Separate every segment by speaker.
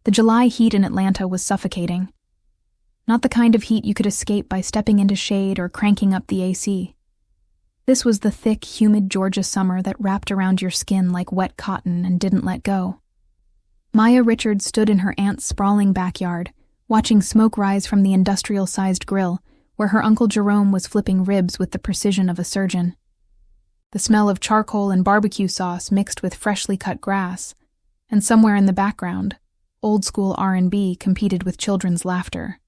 Speaker 1: The July heat in Atlanta was suffocating. Not the kind of heat you could escape by stepping into shade or cranking up the AC. This was the thick, humid Georgia summer that wrapped around your skin like wet cotton and didn't let go. Maya Richards stood in her aunt's sprawling backyard, watching smoke rise from the industrial-sized grill, where her Uncle Jerome was flipping ribs with the precision of a surgeon. The smell of charcoal and barbecue sauce mixed with freshly cut grass, and somewhere in the background, old-school R&B competed with children's laughter.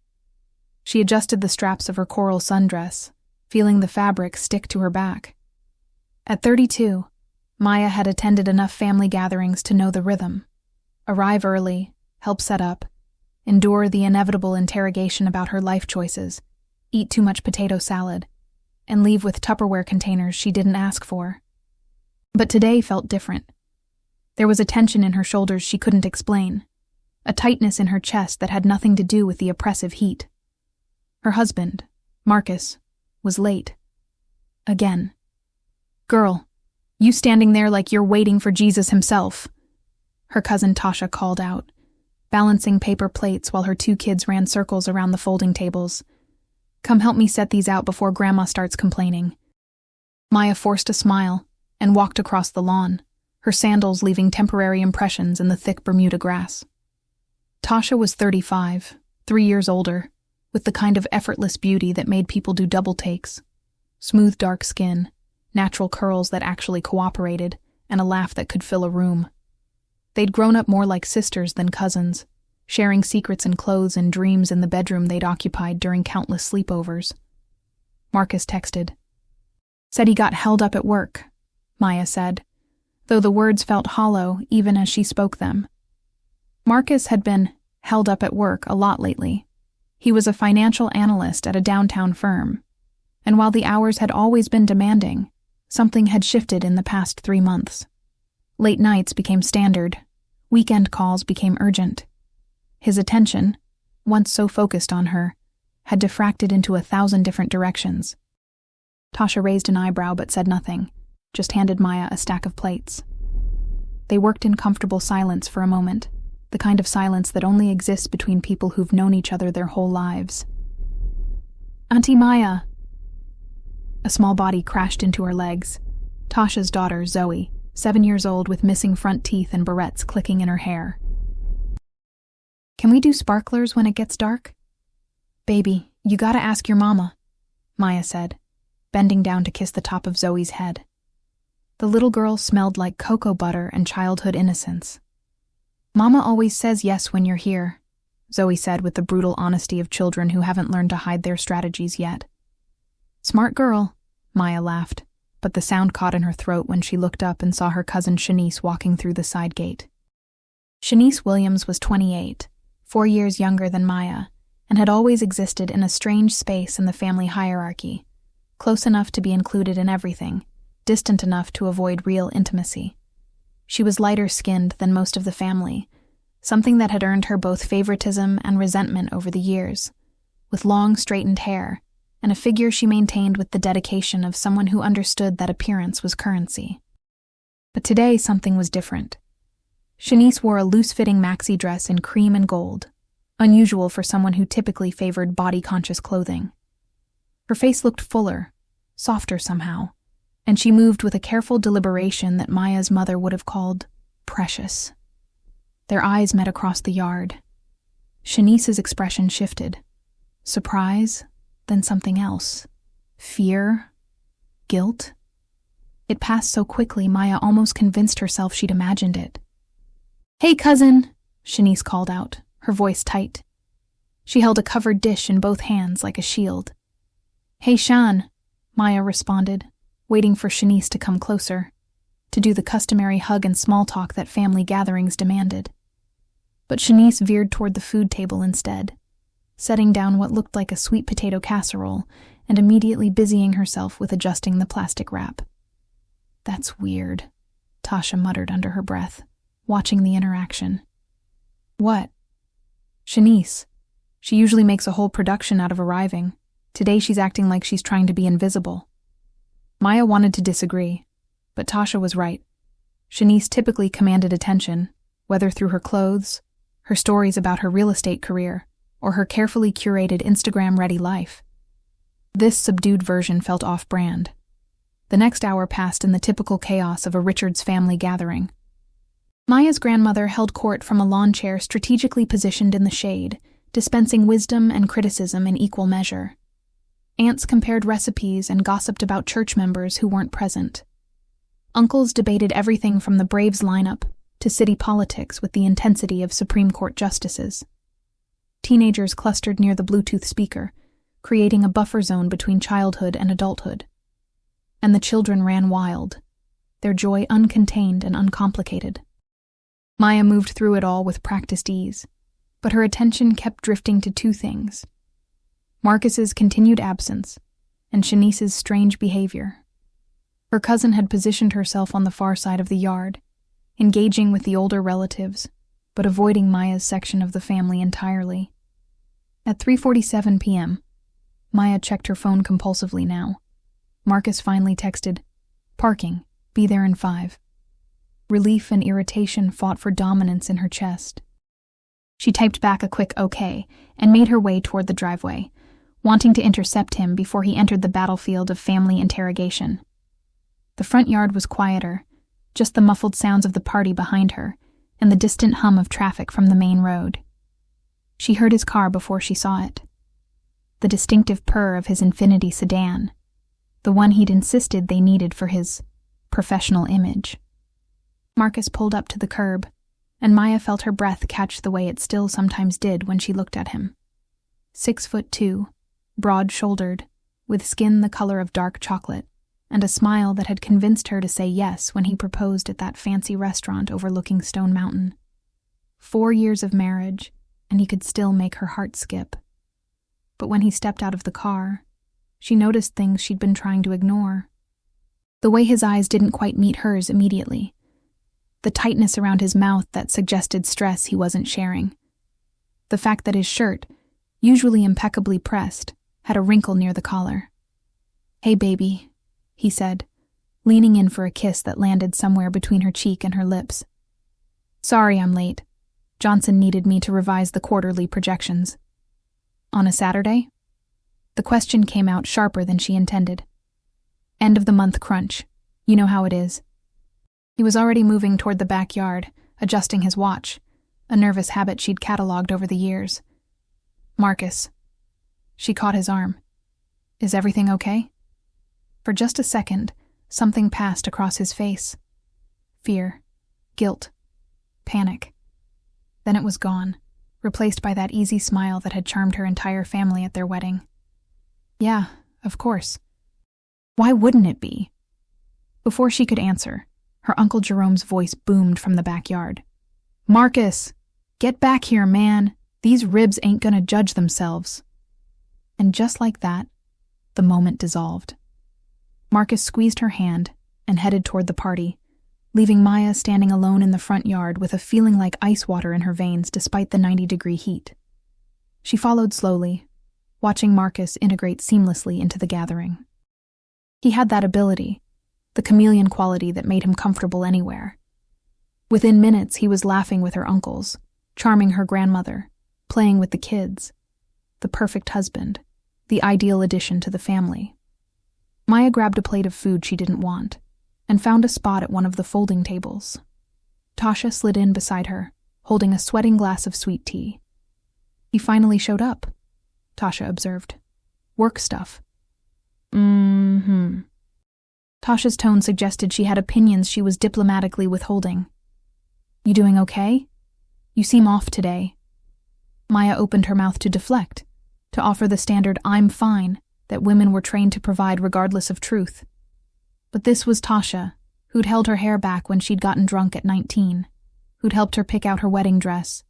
Speaker 1: She adjusted the straps of her coral sundress, feeling the fabric stick to her back. At 32, Maya had attended enough family gatherings to know the rhythm. Arrive early, help set up, endure the inevitable interrogation about her life choices, eat too much potato salad, and leave with Tupperware containers she didn't ask for. But today felt different. There was a tension in her shoulders she couldn't explain, a tightness in her chest that had nothing to do with the oppressive heat. Her husband, Marcus, was late. Again. "Girl, you standing there like you're waiting for Jesus himself," her cousin Tasha called out, balancing paper plates while her 2 kids ran circles around the folding tables. "Come help me set these out before Grandma starts complaining." Maya forced a smile and walked across the lawn, her sandals leaving temporary impressions in the thick Bermuda grass. Tasha was 35, 3 years older, with the kind of effortless beauty that made people do double takes. Smooth dark skin, natural curls that actually cooperated, and a laugh that could fill a room. They'd grown up more like sisters than cousins, sharing secrets and clothes and dreams in the bedroom they'd occupied during countless sleepovers. Marcus texted. "Said he got held up at work," Maya said, though the words felt hollow even as she spoke them. Marcus had been held up at work a lot lately. He was a financial analyst at a downtown firm, and while the hours had always been demanding, something had shifted in the past 3 months. Late nights became standard. Weekend calls became urgent. His attention, once so focused on her, had diffracted into 1,000 different directions. Tasha raised an eyebrow but said nothing, just handed Maya a stack of plates. They worked in comfortable silence for a moment, the kind of silence that only exists between people who've known each other their whole lives. "Auntie Maya!" A small body crashed into her legs. Tasha's daughter, Zoe, 7 years old with missing front teeth and barrettes clicking in her hair. "Can we do sparklers when it gets dark?" "Baby, you gotta ask your mama," Maya said, bending down to kiss the top of Zoe's head. The little girl smelled like cocoa butter and childhood innocence. "Mama always says yes when you're here," Zoe said with the brutal honesty of children who haven't learned to hide their strategies yet. "Smart girl," Maya laughed, but the sound caught in her throat when she looked up and saw her cousin Shanice walking through the side gate. Shanice Williams was 28, 4 years younger than Maya, and had always existed in a strange space in the family hierarchy, close enough to be included in everything, distant enough to avoid real intimacy. She was lighter-skinned than most of the family, something that had earned her both favoritism and resentment over the years, with long, straightened hair, and a figure she maintained with the dedication of someone who understood that appearance was currency. But today something was different. Shanice wore a loose-fitting maxi dress in cream and gold, unusual for someone who typically favored body-conscious clothing. Her face looked fuller, softer somehow, and she moved with a careful deliberation that Maya's mother would have called precious. Their eyes met across the yard. Shanice's expression shifted. Surprise, then something else. Fear? Guilt? It passed so quickly Maya almost convinced herself she'd imagined it. "Hey, cousin," Shanice called out, her voice tight. She held a covered dish in both hands like a shield. "Hey, Shan," Maya responded, waiting for Shanice to come closer, to do the customary hug and small talk that family gatherings demanded. But Shanice veered toward the food table instead, setting down what looked like a sweet potato casserole and immediately busying herself with adjusting the plastic wrap. "That's weird," Tasha muttered under her breath, watching the interaction. "What?" "Shanice. She usually makes a whole production out of arriving. Today she's acting like she's trying to be invisible." Maya wanted to disagree, but Tasha was right. Shanice typically commanded attention, whether through her clothes, her stories about her real estate career, or her carefully curated Instagram-ready life. This subdued version felt off-brand. The next hour passed in the typical chaos of a Richards family gathering. Maya's grandmother held court from a lawn chair strategically positioned in the shade, dispensing wisdom and criticism in equal measure. Aunts compared recipes and gossiped about church members who weren't present. Uncles debated everything from the Braves lineup to city politics with the intensity of Supreme Court justices. Teenagers clustered near the Bluetooth speaker, creating a buffer zone between childhood and adulthood. And the children ran wild, their joy uncontained and uncomplicated. Maya moved through it all with practiced ease, but her attention kept drifting to two things: Marcus's continued absence and Shanice's strange behavior. Her cousin had positioned herself on the far side of the yard, engaging with the older relatives, but avoiding Maya's section of the family entirely. At 3:47 p.m., Maya checked her phone compulsively now. Marcus finally texted, "Parking, be there in 5. Relief and irritation fought for dominance in her chest. She typed back a quick okay and made her way toward the driveway, wanting to intercept him before he entered the battlefield of family interrogation. The front yard was quieter, just the muffled sounds of the party behind her and the distant hum of traffic from the main road. She heard his car before she saw it. The distinctive purr of his Infiniti sedan, the one he'd insisted they needed for his professional image. Marcus pulled up to the curb, and Maya felt her breath catch the way it still sometimes did when she looked at him. 6'2", broad-shouldered, with skin the color of dark chocolate, and a smile that had convinced her to say yes when he proposed at that fancy restaurant overlooking Stone Mountain. 4 years of marriage, and he could still make her heart skip. But when he stepped out of the car, she noticed things she'd been trying to ignore. The way his eyes didn't quite meet hers immediately. The tightness around his mouth that suggested stress he wasn't sharing. The fact that his shirt, usually impeccably pressed, had a wrinkle near the collar. "Hey, baby," he said, leaning in for a kiss that landed somewhere between her cheek and her lips. "Sorry I'm late. Johnson needed me to revise the quarterly projections." "On a Saturday?" The question came out sharper than she intended. "End of the month crunch. You know how it is." He was already moving toward the backyard, adjusting his watch, a nervous habit she'd catalogued over the years. "Marcus." She caught his arm. "Is everything okay?" For just a second, something passed across his face. Fear, guilt, panic. Then it was gone, replaced by that easy smile that had charmed her entire family at their wedding. "Yeah, of course. Why wouldn't it be?" Before she could answer, her Uncle Jerome's voice boomed from the backyard. "Marcus, get back here, man. These ribs ain't gonna judge themselves." And just like that, the moment dissolved. Marcus squeezed her hand and headed toward the party, leaving Maya standing alone in the front yard with a feeling like ice water in her veins despite the 90-degree heat. She followed slowly, watching Marcus integrate seamlessly into the gathering. He had that ability, the chameleon quality that made him comfortable anywhere. Within minutes, he was laughing with her uncles, charming her grandmother, playing with the kids. The perfect husband, the ideal addition to the family. Maya grabbed a plate of food she didn't want, and found a spot at one of the folding tables. Tasha slid in beside her, holding a sweating glass of sweet tea. "He finally showed up," Tasha observed. "Work stuff." Tasha's tone suggested she had opinions she was diplomatically withholding. "You doing okay? You seem off today." Maya opened her mouth to deflect, to offer the standard "I'm fine" that women were trained to provide regardless of truth. But this was Tasha, who'd held her hair back when she'd gotten drunk at 19, who'd helped her pick out her wedding dress,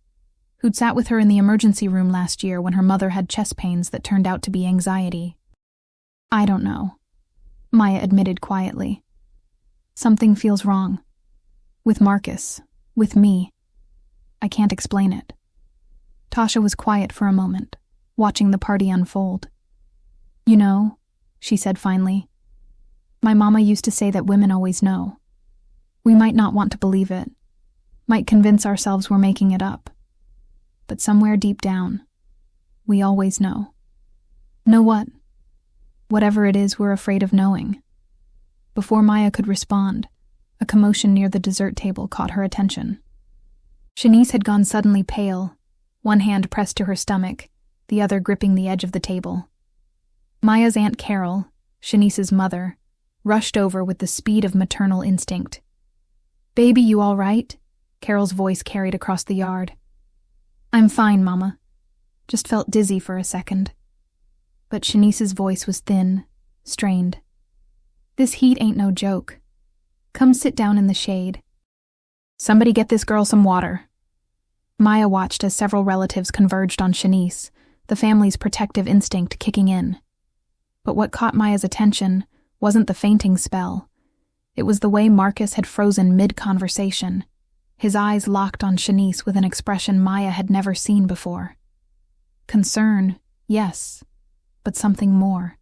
Speaker 1: who'd sat with her in the emergency room last year when her mother had chest pains that turned out to be anxiety. "I don't know," Maya admitted quietly. "Something feels wrong. With Marcus, with me. I can't explain it." Tasha was quiet for a moment, watching the party unfold. "You know," she said finally, "my mama used to say that women always know. We might not want to believe it, might convince ourselves we're making it up. But somewhere deep down, we always know. Know what? Whatever it is we're afraid of knowing. Before Maya could respond, a commotion near the dessert table caught her attention. Shanice had gone suddenly pale, one hand pressed to her stomach, the other gripping the edge of the table. Maya's Aunt Carol, Shanice's mother, rushed over with the speed of maternal instinct. "Baby, you all right?" Carol's voice carried across the yard. "I'm fine, Mama. Just felt dizzy for a second." But Shanice's voice was thin, strained. "This heat ain't no joke. Come sit down in the shade. Somebody get this girl some water." Maya watched as several relatives converged on Shanice, the family's protective instinct kicking in. But what caught Maya's attention wasn't the fainting spell. It was the way Marcus had frozen mid-conversation, his eyes locked on Shanice with an expression Maya had never seen before. Concern, yes, but something more.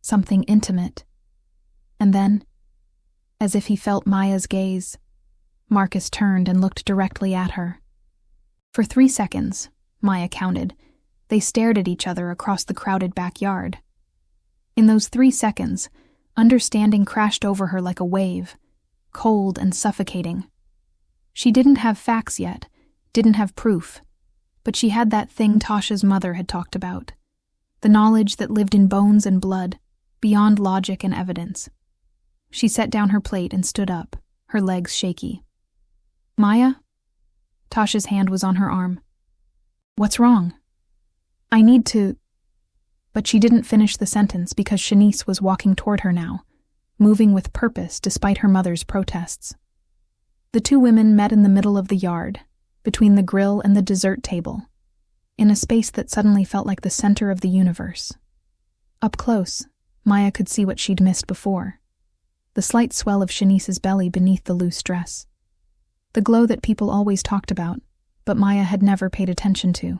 Speaker 1: Something intimate. And then, as if he felt Maya's gaze, Marcus turned and looked directly at her. For 3 seconds, Maya counted, they stared at each other across the crowded backyard. In those 3 seconds, understanding crashed over her like a wave, cold and suffocating. She didn't have facts yet, didn't have proof, but she had that thing Tasha's mother had talked about, the knowledge that lived in bones and blood, beyond logic and evidence. She set down her plate and stood up, her legs shaky. "Maya?" Tasha's hand was on her arm. "What's wrong?" "I need to—" But she didn't finish the sentence because Shanice was walking toward her now, moving with purpose despite her mother's protests. The two women met in the middle of the yard, between the grill and the dessert table, in a space that suddenly felt like the center of the universe. Up close, Maya could see what she'd missed before, the slight swell of Shanice's belly beneath the loose dress. The glow that people always talked about, but Maya had never paid attention to.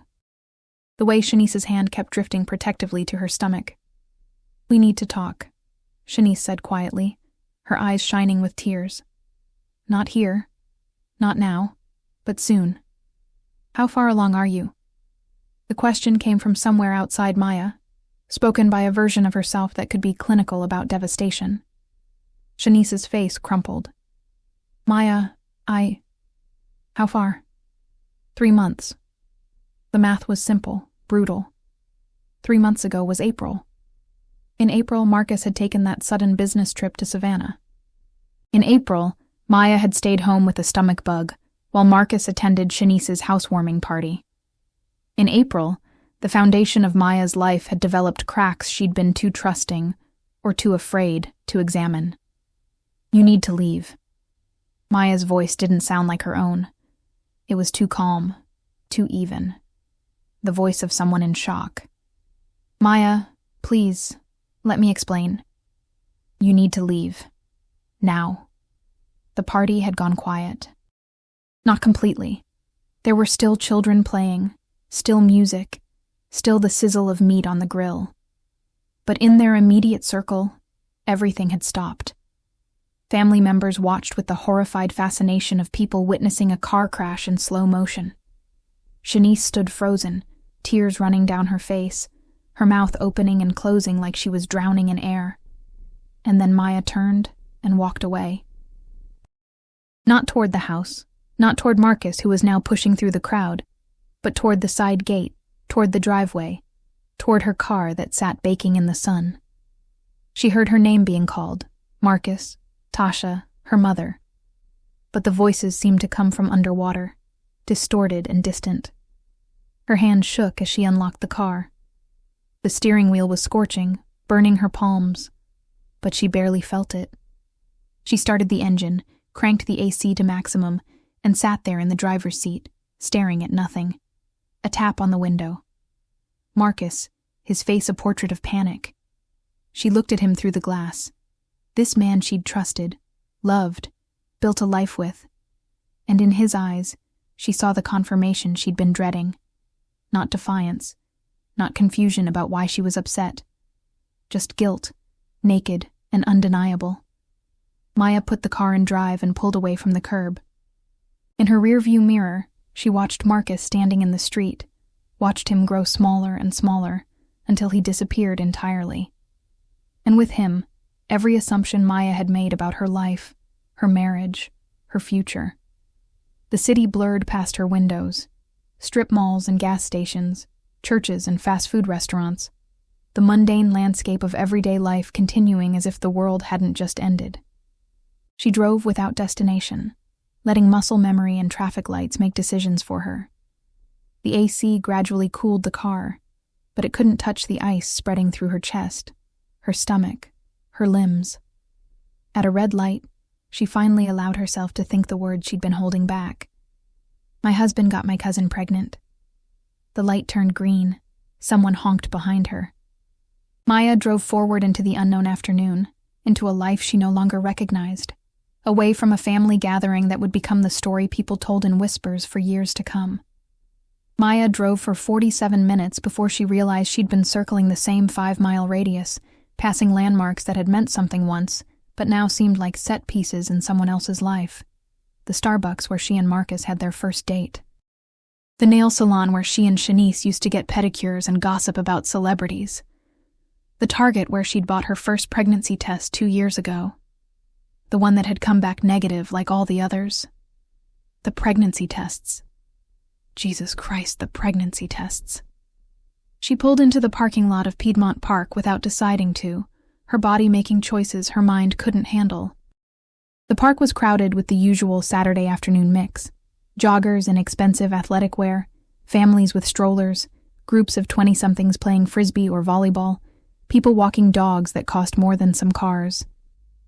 Speaker 1: The way Shanice's hand kept drifting protectively to her stomach. "We need to talk," Shanice said quietly, her eyes shining with tears. "Not here. Not now. But soon. How far along are you?" The question came from somewhere outside Maya, spoken by a version of herself that could be clinical about devastation. Shanice's face crumpled. "Maya, How far?" 3 months. The math was simple, brutal. 3 months ago was April. In April, Marcus had taken that sudden business trip to Savannah. In April, Maya had stayed home with a stomach bug, while Marcus attended Shanice's housewarming party. In April, the foundation of Maya's life had developed cracks she'd been too trusting, or too afraid, to examine. "You need to leave." Maya's voice didn't sound like her own. It was too calm, too even. The voice of someone in shock. "Maya, please, let me explain. You need to leave. Now." The party had gone quiet. Not completely. There were still children playing, still music, still the sizzle of meat on the grill. But in their immediate circle, everything had stopped. Family members watched with the horrified fascination of people witnessing a car crash in slow motion. Shanice stood frozen, tears running down her face, her mouth opening and closing like she was drowning in air. And then Maya turned and walked away. Not toward the house, not toward Marcus, who was now pushing through the crowd, but toward the side gate, toward the driveway, toward her car that sat baking in the sun. She heard her name being called, Marcus, Tasha, her mother. But the voices seemed to come from underwater, distorted and distant. Her hand shook as she unlocked the car. The steering wheel was scorching, burning her palms, but she barely felt it. She started the engine, cranked the AC to maximum, and sat there in the driver's seat, staring at nothing. A tap on the window. Marcus, his face a portrait of panic. She looked at him through the glass. This man she'd trusted, loved, built a life with. And in his eyes, she saw the confirmation she'd been dreading. Not defiance, not confusion about why she was upset. Just guilt, naked and undeniable. Maya put the car in drive and pulled away from the curb. In her rearview mirror, She watched Marcus standing in the street, watched him grow smaller and smaller until he disappeared entirely. And with him, every assumption Maya had made about her life, her marriage, her future. The city blurred past her windows. Strip malls and gas stations, churches and fast food restaurants. The mundane landscape of everyday life continuing as if the world hadn't just ended. She drove without destination, letting muscle memory and traffic lights make decisions for her. The AC gradually cooled the car, but it couldn't touch the ice spreading through her chest, her stomach, her limbs. At a red light, she finally allowed herself to think the words she'd been holding back. My husband got my cousin pregnant. The light turned green. Someone honked behind her. Maya drove forward into the unknown afternoon, into a life she no longer recognized, away from a family gathering that would become the story people told in whispers for years to come. Maya drove for 47 minutes before she realized she'd been circling the same 5-mile radius, passing landmarks that had meant something once, but now seemed like set pieces in someone else's life. The Starbucks where she and Marcus had their first date. The nail salon where she and Shanice used to get pedicures and gossip about celebrities. The Target where she'd bought her first pregnancy test 2 years ago. The one that had come back negative like all the others. The pregnancy tests. Jesus Christ, the pregnancy tests. She pulled into the parking lot of Piedmont Park without deciding to, her body making choices her mind couldn't handle. The park was crowded with the usual Saturday afternoon mix. Joggers in expensive athletic wear, families with strollers, groups of 20-somethings playing frisbee or volleyball, people walking dogs that cost more than some cars.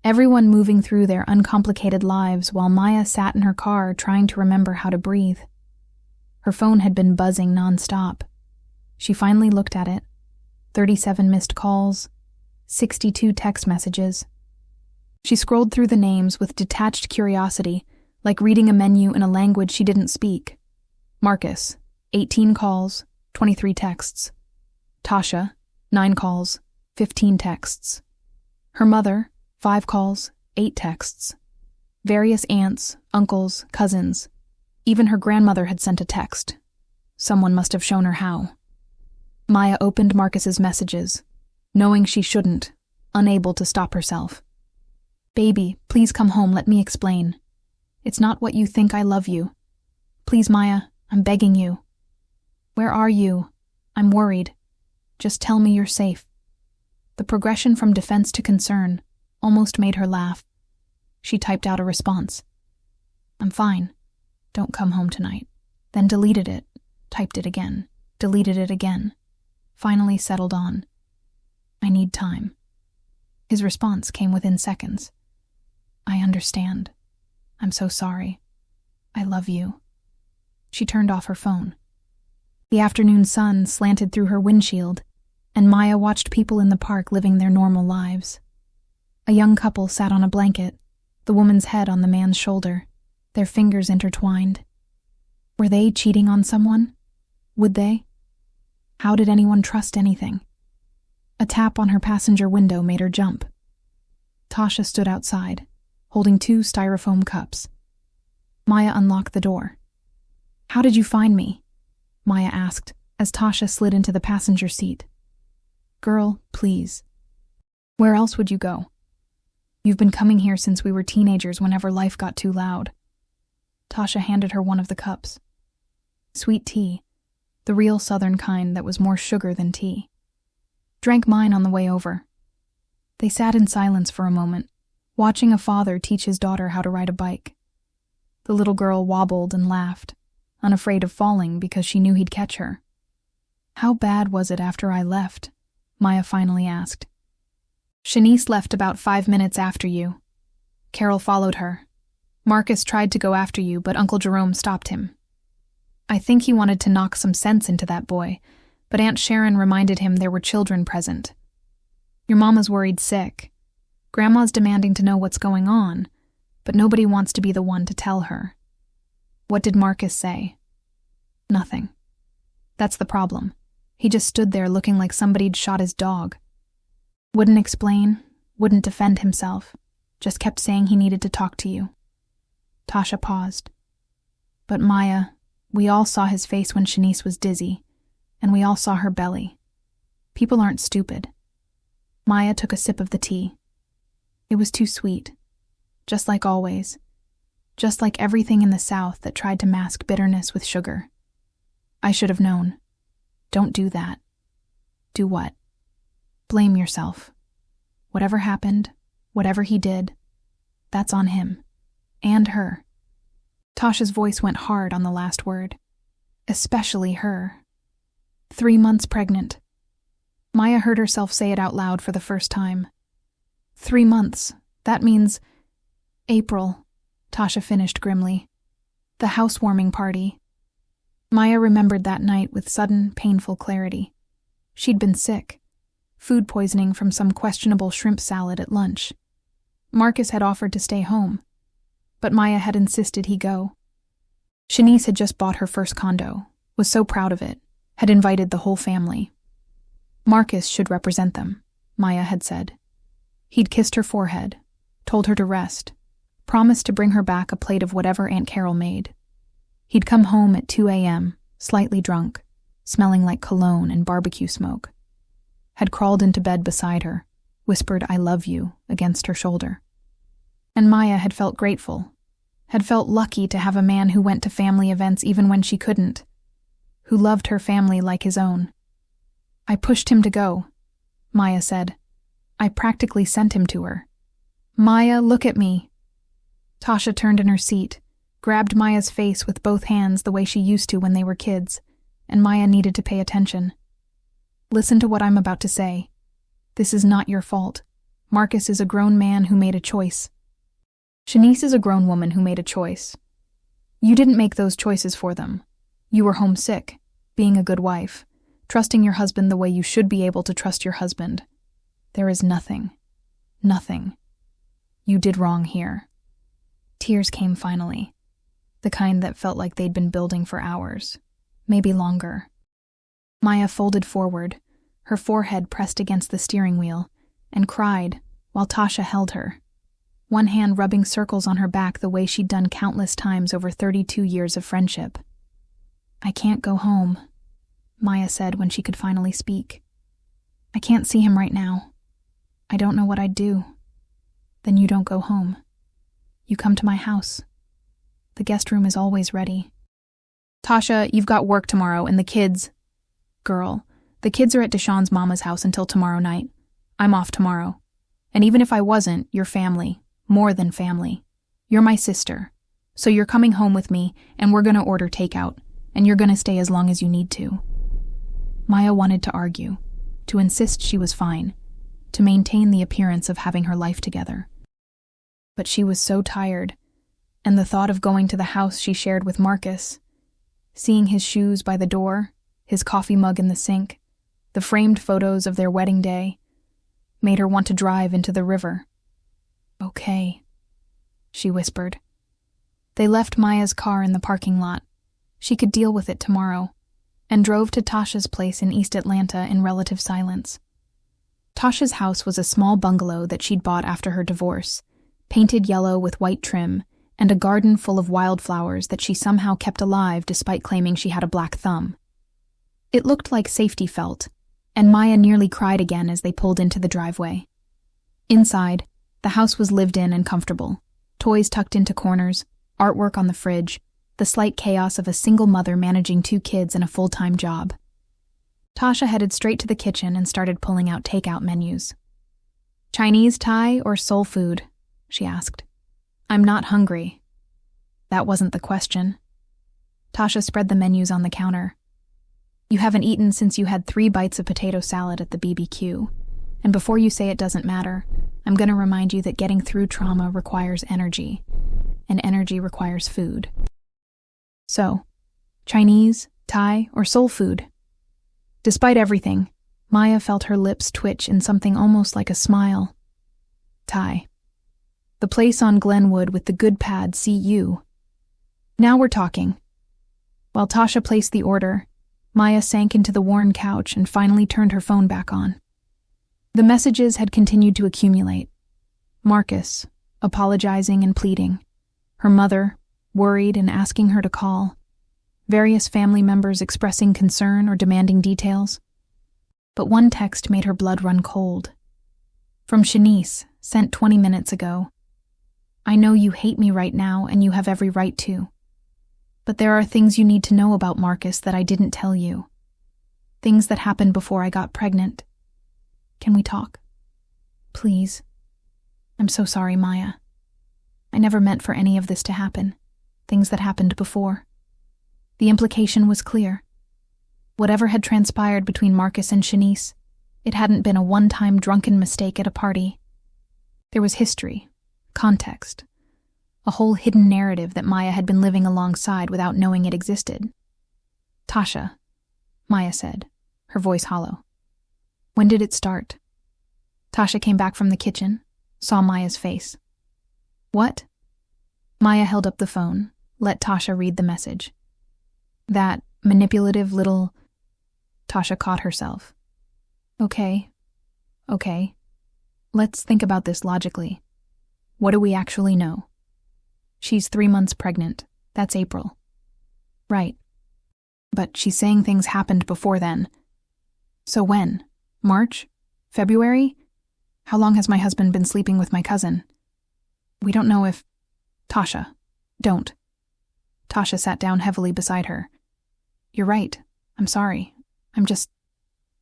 Speaker 1: Everyone moving through their uncomplicated lives while Maya sat in her car trying to remember how to breathe. Her phone had been buzzing nonstop. She finally looked at it. 37 missed calls, 62 text messages. She scrolled through the names with detached curiosity, like reading a menu in a language she didn't speak. Marcus, 18 calls, 23 texts. Tasha, 9 calls, 15 texts. Her mother, 5 calls, 8 texts. Various aunts, uncles, cousins. Even her grandmother had sent a text. Someone must have shown her how. Maya opened Marcus's messages, knowing she shouldn't, unable to stop herself. Baby, please come home, let me explain. It's not what you think, I love you. Please, Maya, I'm begging you. Where are you? I'm worried. Just tell me you're safe. The progression from defense to concern almost made her laugh. She typed out a response. I'm fine. Don't come home tonight. Then deleted it, typed it again, deleted it again. Finally settled on. I need time. His response came within seconds. I understand. I'm so sorry. I love you. She turned off her phone. The afternoon sun slanted through her windshield, and Maya watched people in the park living their normal lives. A young couple sat on a blanket, the woman's head on the man's shoulder, their fingers intertwined. Were they cheating on someone? Would they? How did anyone trust anything? A tap on her passenger window made her jump. Tasha stood outside, holding 2 styrofoam cups. Maya unlocked the door. How did you find me? Maya asked as Tasha slid into the passenger seat. Girl, please. Where else would you go? You've been coming here since we were teenagers whenever life got too loud. Tasha handed her one of the cups. Sweet tea, the real southern kind that was more sugar than tea. Drank mine on the way over. They sat in silence for a moment, watching a father teach his daughter how to ride a bike. The little girl wobbled and laughed, unafraid of falling because she knew he'd catch her. How bad was it after I left? Maya finally asked. Shanice left about 5 minutes after you. Carol followed her. Marcus tried to go after you, but Uncle Jerome stopped him. I think he wanted to knock some sense into that boy, but Aunt Sharon reminded him there were children present. Your mama's worried sick. Grandma's demanding to know what's going on, but nobody wants to be the one to tell her. What did Marcus say? Nothing. That's the problem. He just stood there looking like somebody'd shot his dog. Wouldn't explain, wouldn't defend himself, just kept saying he needed to talk to you. Tasha paused. But Maya, We all saw his face when Shanice was dizzy, and we all saw her belly. People aren't stupid. Maya took a sip of the tea. It was too sweet. Just like always. Just like everything in the South that tried to mask bitterness with sugar. I should have known. Don't do that. Do what? Blame yourself. Whatever happened, whatever he did, that's on him. And her. Tasha's voice went hard on the last word. Especially her. 3 months pregnant. Maya heard herself say it out loud for the first time. 3 months. That means... April, Tasha finished grimly. The housewarming party. Maya remembered that night with sudden, painful clarity. She'd been sick. Food poisoning from some questionable shrimp salad at lunch. Marcus had offered to stay home, but Maya had insisted he go. Shanice had just bought her first condo, was so proud of it, had invited the whole family. Marcus should represent them, Maya had said. He'd kissed her forehead, told her to rest, promised to bring her back a plate of whatever Aunt Carol made. He'd come home at 2 a.m., slightly drunk, smelling like cologne and barbecue smoke. Had crawled into bed beside her, whispered "I love you" against her shoulder. And Maya had felt grateful, had felt lucky to have a man who went to family events even when she couldn't, who loved her family like his own. I pushed him to go, Maya said. I practically sent him to her. Maya, look at me. Tasha turned in her seat, grabbed Maya's face with both hands the way she used to when they were kids, and Maya needed to pay attention. Listen to what I'm about to say. This is not your fault. Marcus is a grown man who made a choice. Shanice is a grown woman who made a choice. You didn't make those choices for them. You were homesick, being a good wife, trusting your husband the way you should be able to trust your husband. There is nothing. You did wrong here. Tears came finally, the kind that felt like they'd been building for hours, maybe longer. Maya folded forward, her forehead pressed against the steering wheel, and cried while Tasha held her, one hand rubbing circles on her back the way she'd done countless times over 32 years of friendship. I can't go home, Maya said when she could finally speak. I can't see him right now. I don't know what I'd do. Then you don't go home. You come to my house. The guest room is always ready. Tasha, you've got work tomorrow and the kids... Girl, the kids are at Deshawn's mama's house until tomorrow night. I'm off tomorrow. And even if I wasn't, you're family. More than family. You're my sister. So you're coming home with me, and we're gonna order takeout, and you're gonna stay as long as you need to. Maya wanted to argue, to insist she was fine, to maintain the appearance of having her life together. But she was so tired, and the thought of going to the house she shared with Marcus, seeing his shoes by the door, his coffee mug in the sink, the framed photos of their wedding day, made her want to drive into the river. Okay, she whispered. They left Maya's car in the parking lot. She could deal with it tomorrow, and drove to Tasha's place in East Atlanta in relative silence. Tasha's house was a small bungalow that she'd bought after her divorce, painted yellow with white trim, and a garden full of wildflowers that she somehow kept alive despite claiming she had a black thumb. It looked like safety felt, and Maya nearly cried again as they pulled into the driveway. Inside, the house was lived in and comfortable, toys tucked into corners, artwork on the fridge, the slight chaos of a single mother managing 2 kids and a full-time job. Tasha headed straight to the kitchen and started pulling out takeout menus. Chinese, Thai, or soul food? She asked. I'm not hungry. That wasn't the question. Tasha spread the menus on the counter. You haven't eaten since you had 3 bites of potato salad at the BBQ. And before you say it doesn't matter, I'm going to remind you that getting through trauma requires energy, and energy requires food. So, Chinese, Thai, or soul food? Despite everything, Maya felt her lips twitch in something almost like a smile. Thai. The place on Glenwood with the good pad CU. Now we're talking. While Tasha placed the order, Maya sank into the worn couch and finally turned her phone back on. The messages had continued to accumulate. Marcus, apologizing and pleading. Her mother, worried and asking her to call. various family members expressing concern or demanding details. But one text made her blood run cold. From Shanice, sent 20 minutes ago. I know you hate me right now, and you have every right to. But there are things you need to know about Marcus that I didn't tell you. Things that happened before I got pregnant. Can we talk? Please. I'm so sorry, Maya. I never meant for any of this to happen. Things that happened before. The implication was clear. Whatever had transpired between Marcus and Shanice, it hadn't been a one-time drunken mistake at a party. There was history, context, a whole hidden narrative that Maya had been living alongside without knowing it existed. Tasha, Maya said, her voice hollow. When did it start? Tasha came back from the kitchen, saw Maya's face. What? Maya held up the phone, let Tasha read the message. That manipulative little... Tasha caught herself. Okay. Let's think about this logically. What do we actually know? She's 3 months pregnant. That's April. Right. But she's saying things happened before then. So when? March? February? How long has my husband been sleeping with my cousin? We don't know if... Tasha, don't. Tasha sat down heavily beside her. You're right. I'm sorry.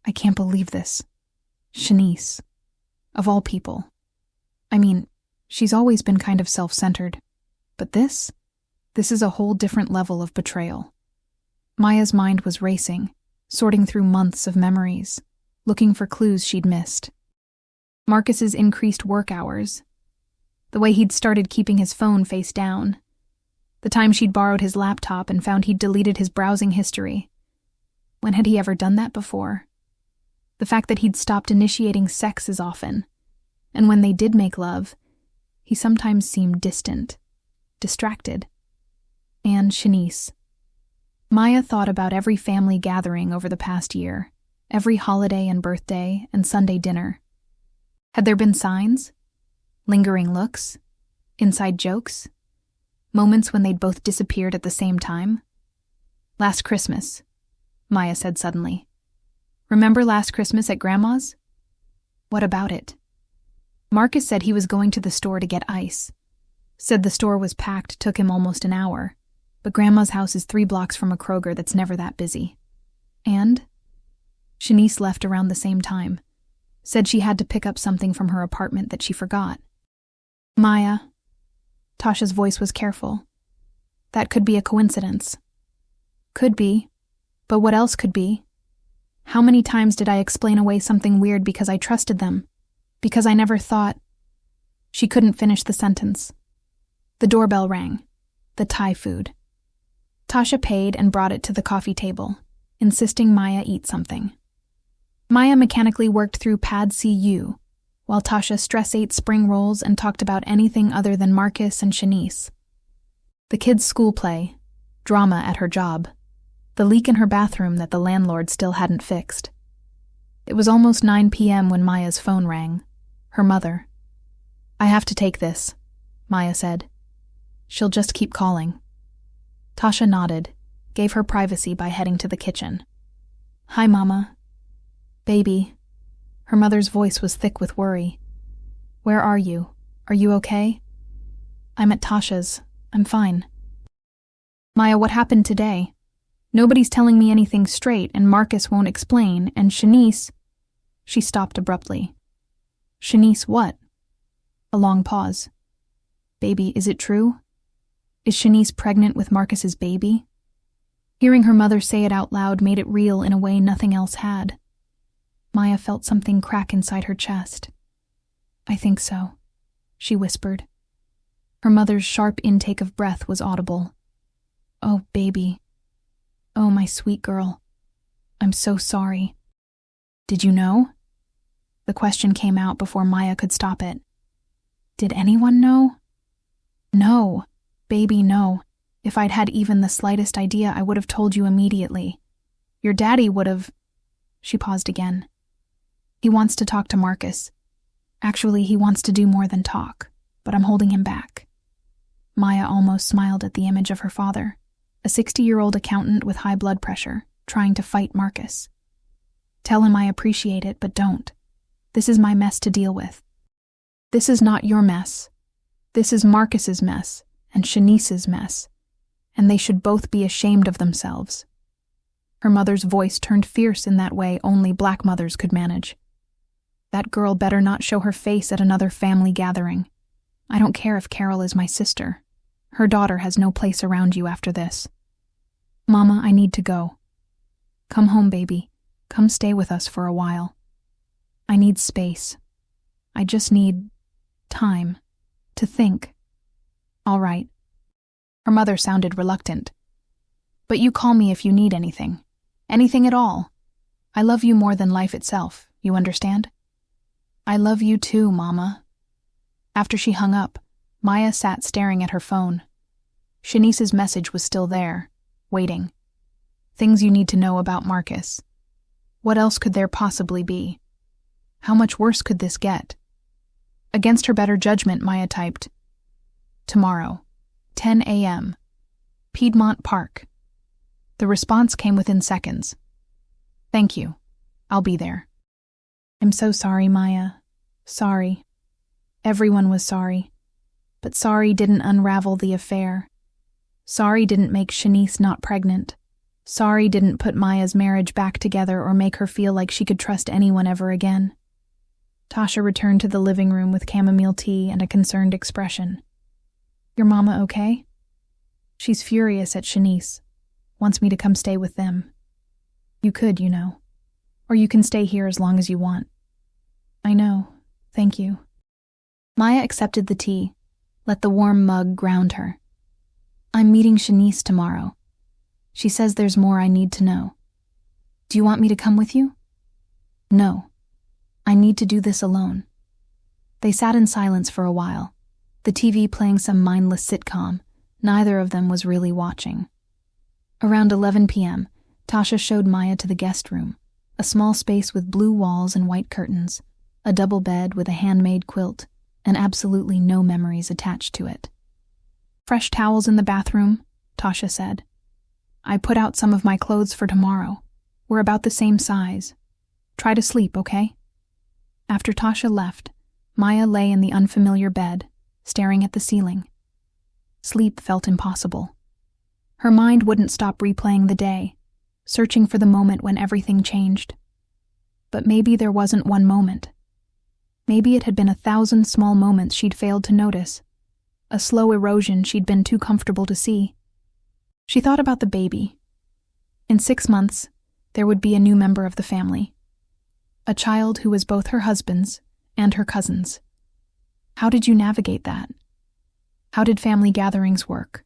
Speaker 1: I can't believe this. Shanice. Of all people. I mean, she's always been kind of self-centered. But this is a whole different level of betrayal. Maya's mind was racing, sorting through months of memories, looking for clues she'd missed. Marcus's increased work hours, the way he'd started keeping his phone face down, the time she'd borrowed his laptop and found he'd deleted his browsing history. When had he ever done that before? The fact that he'd stopped initiating sex as often, and when they did make love, he sometimes seemed distant, distracted. And Shanice. Maya thought about every family gathering over the past year, every holiday and birthday and Sunday dinner. Had there been signs? Lingering looks? Inside jokes? Moments when they'd both disappeared at the same time? Last Christmas, Maya said suddenly. Remember last Christmas at Grandma's? What about it? Marcus said he was going to the store to get ice. Said the store was packed, took him almost an hour, but Grandma's house is 3 blocks from a Kroger that's never that busy. And? Shanice left around the same time. Said she had to pick up something from her apartment that she forgot. Maya. Tasha's voice was careful. That could be a coincidence. Could be. But what else could be? How many times did I explain away something weird because I trusted them? Because I never thought... She couldn't finish the sentence. The doorbell rang. The Thai food. Tasha paid and brought it to the coffee table, insisting Maya eat something. Maya mechanically worked through Pad CU, while Tasha stress-ate spring rolls and talked about anything other than Marcus and Shanice. The kids' school play, drama at her job, the leak in her bathroom that the landlord still hadn't fixed. It was almost 9 p.m. when Maya's phone rang. Her mother. I have to take this, Maya said. She'll just keep calling. Tasha nodded, gave her privacy by heading to the kitchen. Hi, Mama. Baby. Her mother's voice was thick with worry. Where are you? Are you okay? I'm at Tasha's. I'm fine. Maya, what happened today? Nobody's telling me anything straight, and Marcus won't explain, and Shanice... She stopped abruptly. Shanice what? A long pause. Baby, is it true? Is Shanice pregnant with Marcus's baby? Hearing her mother say it out loud made it real in a way nothing else had. Maya felt something crack inside her chest. I think so, she whispered. Her mother's sharp intake of breath was audible. Oh, baby. Oh, my sweet girl. I'm so sorry. Did you know? The question came out before Maya could stop it. Did anyone know? No. Baby, no. If I'd had even the slightest idea, I would have told you immediately. Your daddy would have... She paused again. He wants to talk to Marcus. Actually, he wants to do more than talk, but I'm holding him back. Maya almost smiled at the image of her father, a 60-year-old accountant with high blood pressure, trying to fight Marcus. Tell him I appreciate it, but don't. This is my mess to deal with. This is not your mess. This is Marcus's mess and Shanice's mess, and they should both be ashamed of themselves. Her mother's voice turned fierce in that way only black mothers could manage. That girl better not show her face at another family gathering. I don't care if Carol is my sister. Her daughter has no place around you after this. Mama, I need to go. Come home, baby. Come stay with us for a while. I need space. I just need time to think. All right. Her mother sounded reluctant. But you call me if you need anything. Anything at all. I love you more than life itself, you understand? I love you too, Mama. After she hung up, Maya sat staring at her phone. Shanice's message was still there, waiting. Things you need to know about Marcus. What else could there possibly be? How much worse could this get? Against her better judgment, Maya typed, tomorrow, 10 a.m., Piedmont Park. The response came within seconds. Thank you. I'll be there. I'm so sorry, Maya. Sorry. Everyone was sorry. But sorry didn't unravel the affair. Sorry didn't make Shanice not pregnant. Sorry didn't put Maya's marriage back together or make her feel like she could trust anyone ever again. Tasha returned to the living room with chamomile tea and a concerned expression. Your mama okay? She's furious at Shanice. Wants me to come stay with them. You could, you know. Or you can stay here as long as you want. I know. Thank you. Maya accepted the tea, let the warm mug ground her. I'm meeting Shanice tomorrow. She says there's more I need to know. Do you want me to come with you? No. I need to do this alone. They sat in silence for a while, the TV playing some mindless sitcom. Neither of them was really watching. Around 11 p.m., Tasha showed Maya to the guest room, a small space with blue walls and white curtains, a double bed with a handmade quilt, and absolutely no memories attached to it. Fresh towels in the bathroom, Tasha said. I put out some of my clothes for tomorrow. We're about the same size. Try to sleep, okay? After Tasha left, Maya lay in the unfamiliar bed, staring at the ceiling. Sleep felt impossible. Her mind wouldn't stop replaying the day, searching for the moment when everything changed. But maybe there wasn't one moment. Maybe it had been 1,000 small moments she'd failed to notice, a slow erosion she'd been too comfortable to see. She thought about the baby. In 6 months, there would be a new member of the family. A child who was both her husband's and her cousin's. How did you navigate that? How did family gatherings work?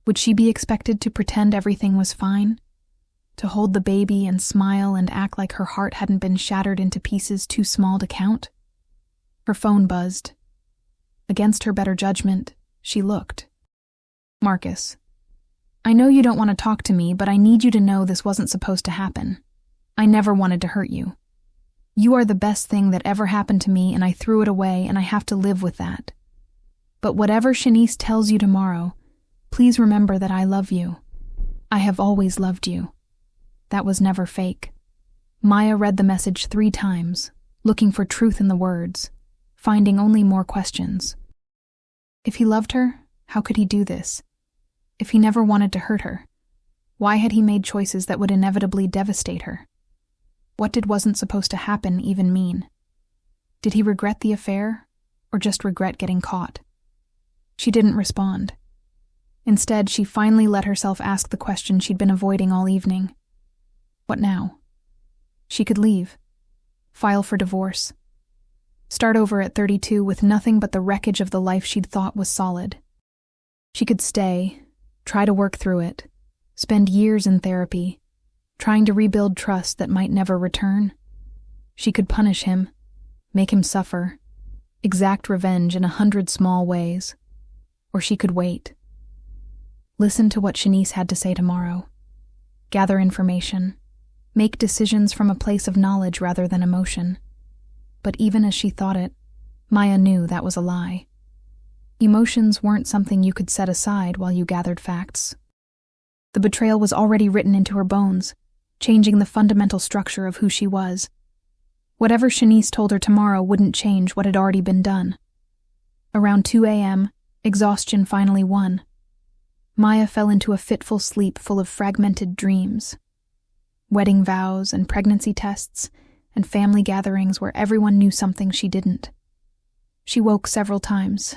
Speaker 1: Would she be expected to pretend everything was fine? To hold the baby and smile and act like her heart hadn't been shattered into pieces too small to count? Her phone buzzed. Against her better judgment, she looked. Marcus. I know you don't want to talk to me, but I need you to know this wasn't supposed to happen. I never wanted to hurt you. You are the best thing that ever happened to me, and I threw it away, and I have to live with that. But whatever Shanice tells you tomorrow, please remember that I love you. I have always loved you. That was never fake. Maya read the message 3 times, looking for truth in the words, finding only more questions. If he loved her, how could he do this? If he never wanted to hurt her, why had he made choices that would inevitably devastate her? What did wasn't supposed to happen even mean? Did he regret the affair, or just regret getting caught? She didn't respond. Instead, she finally let herself ask the question she'd been avoiding all evening. What now? She could leave, file for divorce, start over at 32 with nothing but the wreckage of the life she'd thought was solid. She could stay, try to work through it, spend years in therapy, trying to rebuild trust that might never return. She could punish him, make him suffer, exact revenge in 100 small ways. Or she could wait. Listen to what Shanice had to say tomorrow. Gather information. Make decisions from a place of knowledge rather than emotion. But even as she thought it, Maya knew that was a lie. Emotions weren't something you could set aside while you gathered facts. The betrayal was already written into her bones, changing the fundamental structure of who she was. Whatever Shanice told her tomorrow wouldn't change what had already been done. Around 2 a.m., exhaustion finally won. Maya fell into a fitful sleep full of fragmented dreams. Wedding vows and pregnancy tests and family gatherings where everyone knew something she didn't. She woke several times,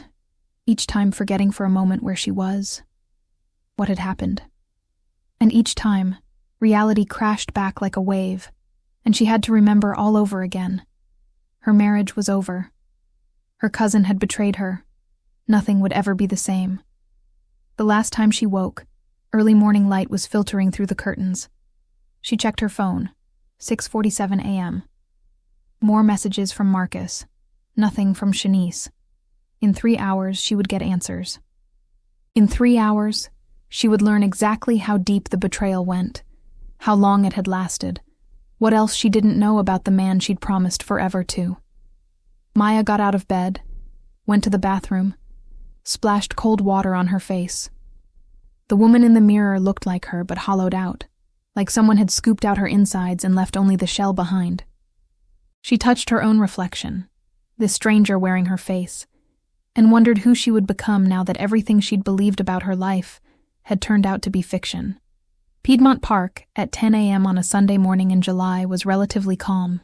Speaker 1: each time forgetting for a moment where she was, what had happened. And each time, reality crashed back like a wave, and she had to remember all over again. Her marriage was over. Her cousin had betrayed her. Nothing would ever be the same. The last time she woke, early morning light was filtering through the curtains. She checked her phone, 6:47 a.m. More messages from Marcus. Nothing from Shanice. In 3 hours, she would get answers. In 3 hours, she would learn exactly how deep the betrayal went, how long it had lasted, what else she didn't know about the man she'd promised forever to. Maya got out of bed, went to the bathroom, splashed cold water on her face. The woman in the mirror looked like her but hollowed out, like someone had scooped out her insides and left only the shell behind. She touched her own reflection, this stranger wearing her face, and wondered who she would become now that everything she'd believed about her life had turned out to be fiction. Piedmont Park, at 10 a.m. on a Sunday morning in July, was relatively calm.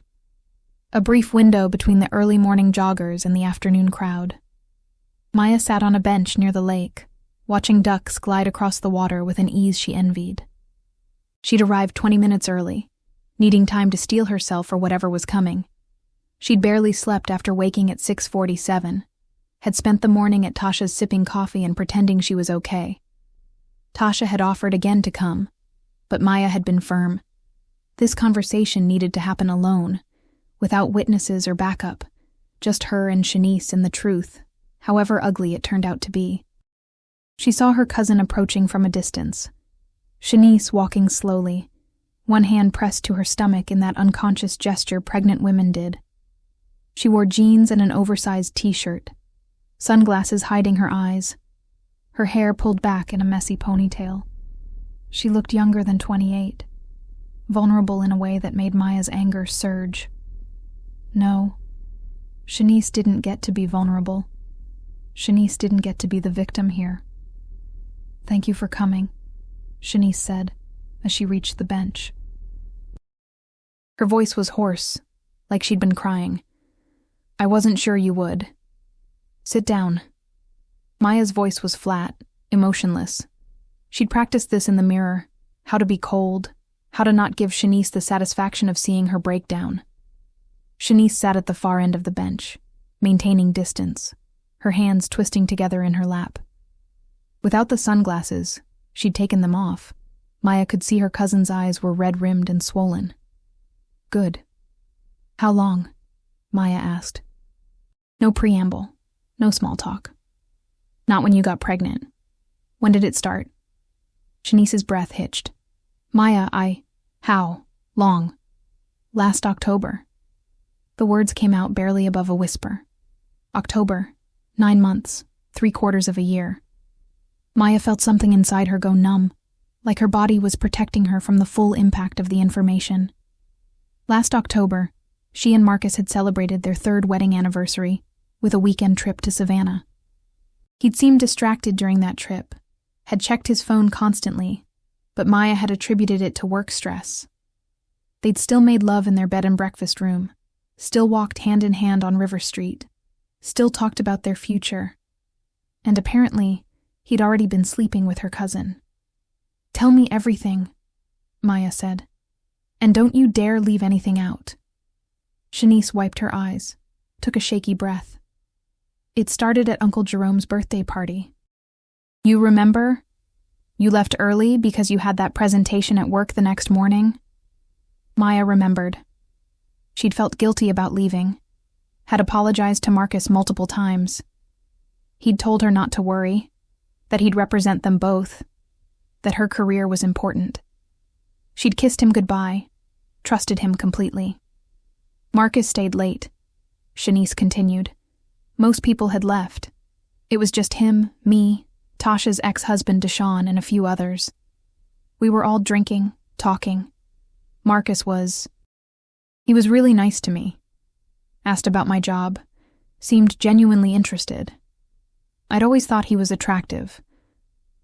Speaker 1: A brief window between the early morning joggers and the afternoon crowd. Maya sat on a bench near the lake, watching ducks glide across the water with an ease she envied. She'd arrived 20 minutes early, needing time to steel herself for whatever was coming. She'd barely slept after waking at 6:47, had spent the morning at Tasha's sipping coffee and pretending she was okay. Tasha had offered again to come, but Maya had been firm. This conversation needed to happen alone, without witnesses or backup, just her and Shanice and the truth, however ugly it turned out to be. She saw her cousin approaching from a distance. Shanice walking slowly, one hand pressed to her stomach in that unconscious gesture pregnant women did. She wore jeans and an oversized t-shirt, sunglasses hiding her eyes, her hair pulled back in a messy ponytail. She looked younger than 28, vulnerable in a way that made Maya's anger surge. No, Shanice didn't get to be vulnerable. Shanice didn't get to be the victim here. "Thank you for coming," Shanice said, as she reached the bench. Her voice was hoarse, like she'd been crying. "I wasn't sure you would. Sit down." Maya's voice was flat, emotionless. She'd practiced this in the mirror, how to be cold, how to not give Shanice the satisfaction of seeing her breakdown. Shanice sat at the far end of the bench, maintaining distance, her hands twisting together in her lap. Without the sunglasses, she'd taken them off, Maya could see her cousin's eyes were red-rimmed and swollen. "Good. How long?" Maya asked. No preamble, no small talk. "Not when you got pregnant. When did it start?" Shanice's breath hitched. "Maya, How? Long?" "Last October." The words came out barely above a whisper. October, 9 months, 3/4 of a year. Maya felt something inside her go numb, like her body was protecting her from the full impact of the information. Last October, she and Marcus had celebrated their 3rd wedding anniversary with a weekend trip to Savannah. He'd seemed distracted during that trip, had checked his phone constantly, but Maya had attributed it to work stress. They'd still made love in their bed and breakfast room, still walked hand in hand on River Street, still talked about their future, and apparently, he'd already been sleeping with her cousin. "Tell me everything," Maya said, "and don't you dare leave anything out." Shanice wiped her eyes, took a shaky breath. "It started at Uncle Jerome's birthday party. You remember? You left early because you had that presentation at work the next morning?" Maya remembered. She'd felt guilty about leaving, had apologized to Marcus multiple times. He'd told her not to worry, that he'd represent them both, that her career was important. She'd kissed him goodbye, trusted him completely. Marcus stayed late. Shanice continued. Most people had left. It was just him, me, Tasha's ex-husband Deshawn, and a few others. We were all drinking, talking. Marcus he was really nice to me. Asked about my job, seemed genuinely interested. I'd always thought he was attractive,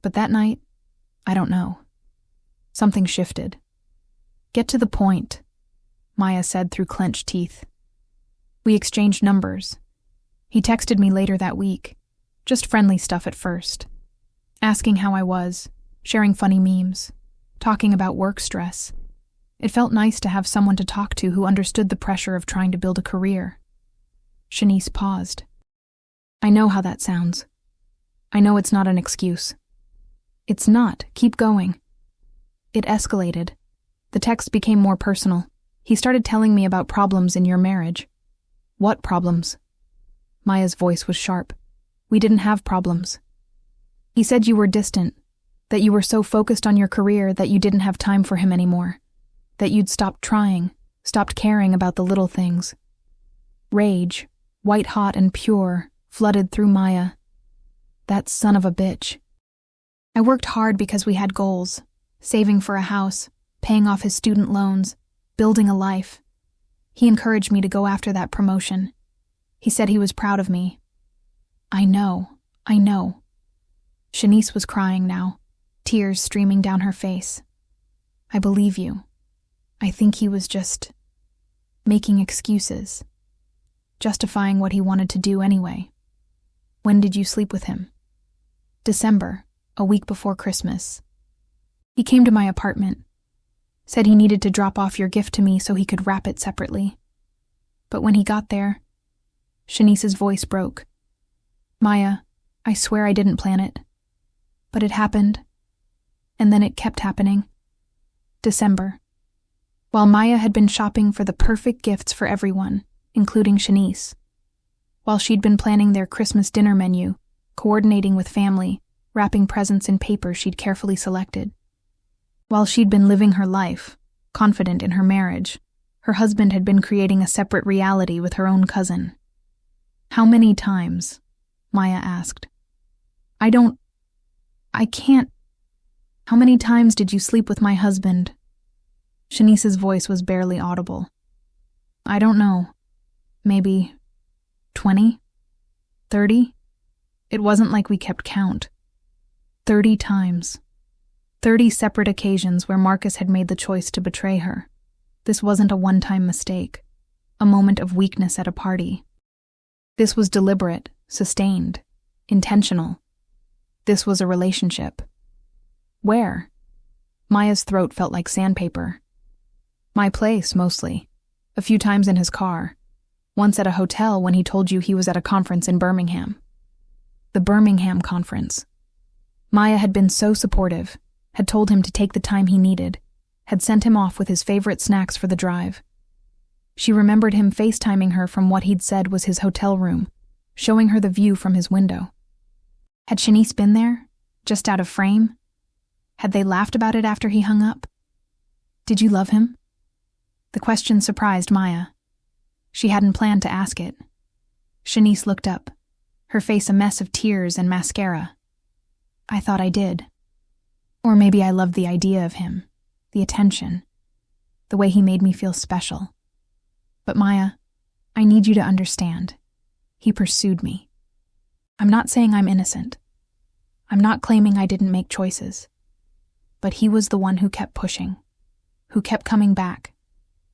Speaker 1: but that night, I don't know. Something shifted. Get to the point, Maya said through clenched teeth. We exchanged numbers. He texted me later that week, just friendly stuff at first, asking how I was, sharing funny memes, talking about work stress. It felt nice to have someone to talk to who understood the pressure of trying to build a career. Shanice paused. I know how that sounds. I know it's not an excuse. It's not. Keep going. It escalated. The text became more personal. He started telling me about problems in your marriage. What problems? Maya's voice was sharp. We didn't have problems. He said you were distant, that you were so focused on your career that you didn't have time for him anymore, that you'd stopped trying, stopped caring about the little things. Rage, white-hot and pure, flooded through Maya. That son of a bitch. I worked hard because we had goals, saving for a house, paying off his student loans, building a life. He encouraged me to go after that promotion. He said he was proud of me. I know. Shanice was crying now, tears streaming down her face. I believe you. I think he was just making excuses, justifying what he wanted to do anyway. When did you sleep with him? December, a week before Christmas. He came to my apartment, said he needed to drop off your gift to me so he could wrap it separately. But when he got there, Shanice's voice broke. Maya, I swear I didn't plan it. But it happened. And then it kept happening. December. While Maya had been shopping for the perfect gifts for everyone, including Shanice. While she'd been planning their Christmas dinner menu, coordinating with family, wrapping presents in paper she'd carefully selected. While she'd been living her life, confident in her marriage, her husband had been creating a separate reality with her own cousin. How many times? Maya asked. I can't. How many times did you sleep with my husband? Shanice's voice was barely audible. I don't know. Maybe 20? 30? It wasn't like we kept count. 30 times. 30 separate occasions where Marcus had made the choice to betray her. This wasn't a one-time mistake, a moment of weakness at a party. This was deliberate, sustained, intentional. This was a relationship. Where? Maya's throat felt like sandpaper. My place, mostly. A few times in his car. Once at a hotel when he told you he was at a conference in Birmingham. The Birmingham conference. Maya had been so supportive, had told him to take the time he needed, had sent him off with his favorite snacks for the drive. She remembered him FaceTiming her from what he'd said was his hotel room, showing her the view from his window. Had Shanice been there, just out of frame? Had they laughed about it after he hung up? Did you love him? The question surprised Maya. She hadn't planned to ask it. Shanice looked up, her face a mess of tears and mascara. I thought I did. Or maybe I loved the idea of him, the attention, the way he made me feel special. But Maya, I need you to understand. He pursued me. I'm not saying I'm innocent. I'm not claiming I didn't make choices. But he was the one who kept pushing, who kept coming back,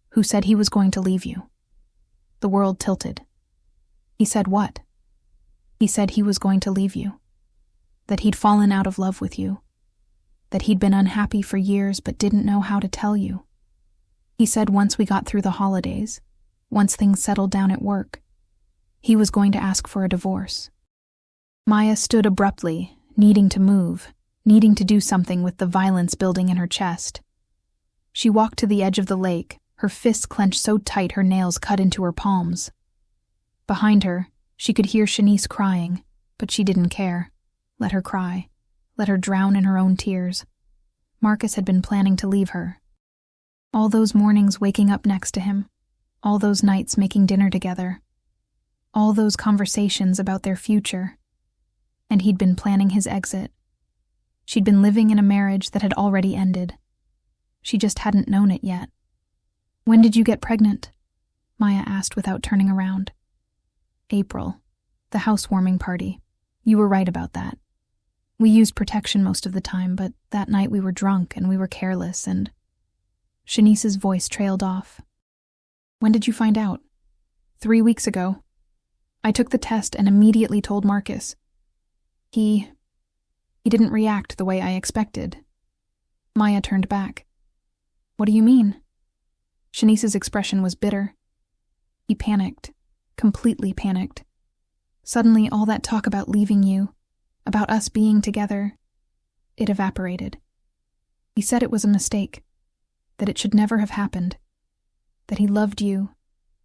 Speaker 1: who said he was going to leave you. The world tilted. He said what? He said he was going to leave you. That he'd fallen out of love with you. That he'd been unhappy for years but didn't know how to tell you. He said once we got through the holidays, once things settled down at work, he was going to ask for a divorce. Maya stood abruptly, needing to move, needing to do something with the violence building in her chest. She walked to the edge of the lake, her fists clenched so tight her nails cut into her palms. Behind her, she could hear Shanice crying, but she didn't care. Let her cry. Let her drown in her own tears. Marcus had been planning to leave her. All those mornings waking up next to him. All those nights making dinner together. All those conversations about their future. And he'd been planning his exit. She'd been living in a marriage that had already ended. She just hadn't known it yet. "When did you get pregnant?" Maya asked without turning around. "April. The housewarming party. You were right about that. We used protection most of the time, but that night we were drunk and we were careless and—" Shanice's voice trailed off. "When did you find out?" 3 weeks ago. I took the test and immediately told Marcus. He didn't react the way I expected." Maya turned back. "What do you mean?" Shanice's expression was bitter. "He panicked. Completely panicked. Suddenly all that talk about leaving you, about us being together, it evaporated. He said it was a mistake, that it should never have happened, that he loved you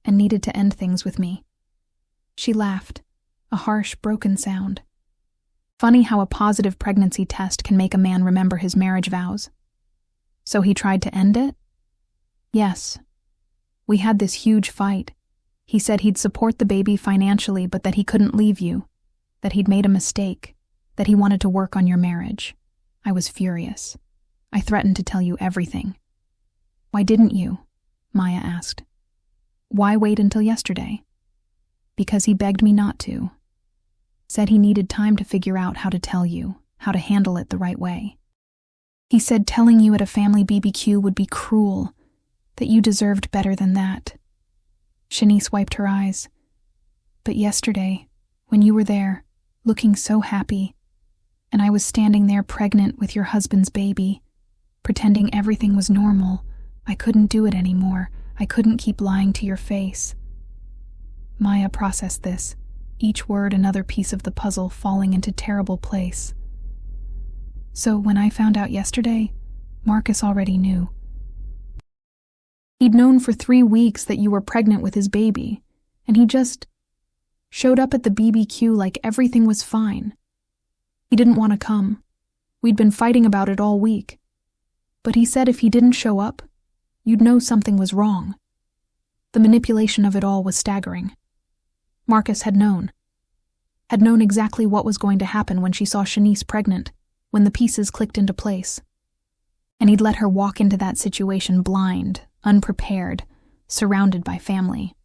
Speaker 1: and needed to end things with me." She laughed, a harsh, broken sound. Funny how a positive pregnancy test can make a man remember his marriage vows. "So he tried to end it?" "Yes. We had this huge fight. He said he'd support the baby financially, but that he couldn't leave you, that he'd made a mistake, that he wanted to work on your marriage. I was furious. I threatened to tell you everything." "Why didn't you?" Maya asked. "Why wait until yesterday?" "Because he begged me not to. Said he needed time to figure out how to tell you, how to handle it the right way. He said telling you at a family BBQ would be cruel, that you deserved better than that." Shanice wiped her eyes. "But yesterday, when you were there, looking so happy, and I was standing there pregnant with your husband's baby, pretending everything was normal, I couldn't do it anymore. I couldn't keep lying to your face." Maya processed this, each word another piece of the puzzle falling into terrible place. "So when I found out yesterday, Marcus already knew. He'd known for 3 weeks that you were pregnant with his baby, and he just showed up at the BBQ like everything was fine. He didn't want to come. We'd been fighting about it all week. But he said if he didn't show up, you'd know something was wrong. The manipulation of it all was staggering. Marcus had known exactly what was going to happen when she saw Shanice pregnant, when the pieces clicked into place. And he'd let her walk into that situation blind, unprepared, surrounded by family.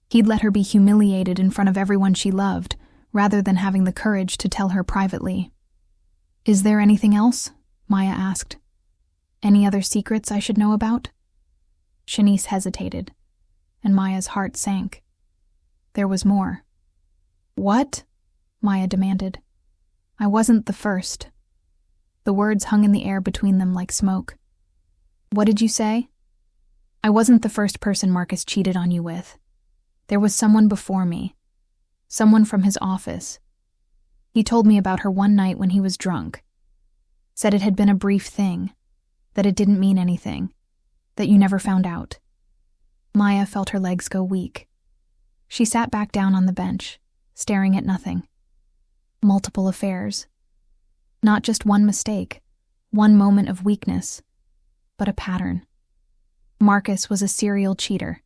Speaker 1: He'd let her be humiliated in front of everyone she loved, rather than having the courage to tell her privately. "Is there anything else?" Maya asked. "Any other secrets I should know about?" Shanice hesitated, and Maya's heart sank. There was more. "What?" Maya demanded. "I wasn't the first." The words hung in the air between them like smoke. "What did you say?" "I wasn't the first person Marcus cheated on you with. There was someone before me. Someone from his office. He told me about her one night when he was drunk. Said it had been a brief thing, that it didn't mean anything, that you never found out." Maya felt her legs go weak. She sat back down on the bench, staring at nothing. Multiple affairs. Not just one mistake, one moment of weakness, but a pattern. Marcus was a serial cheater,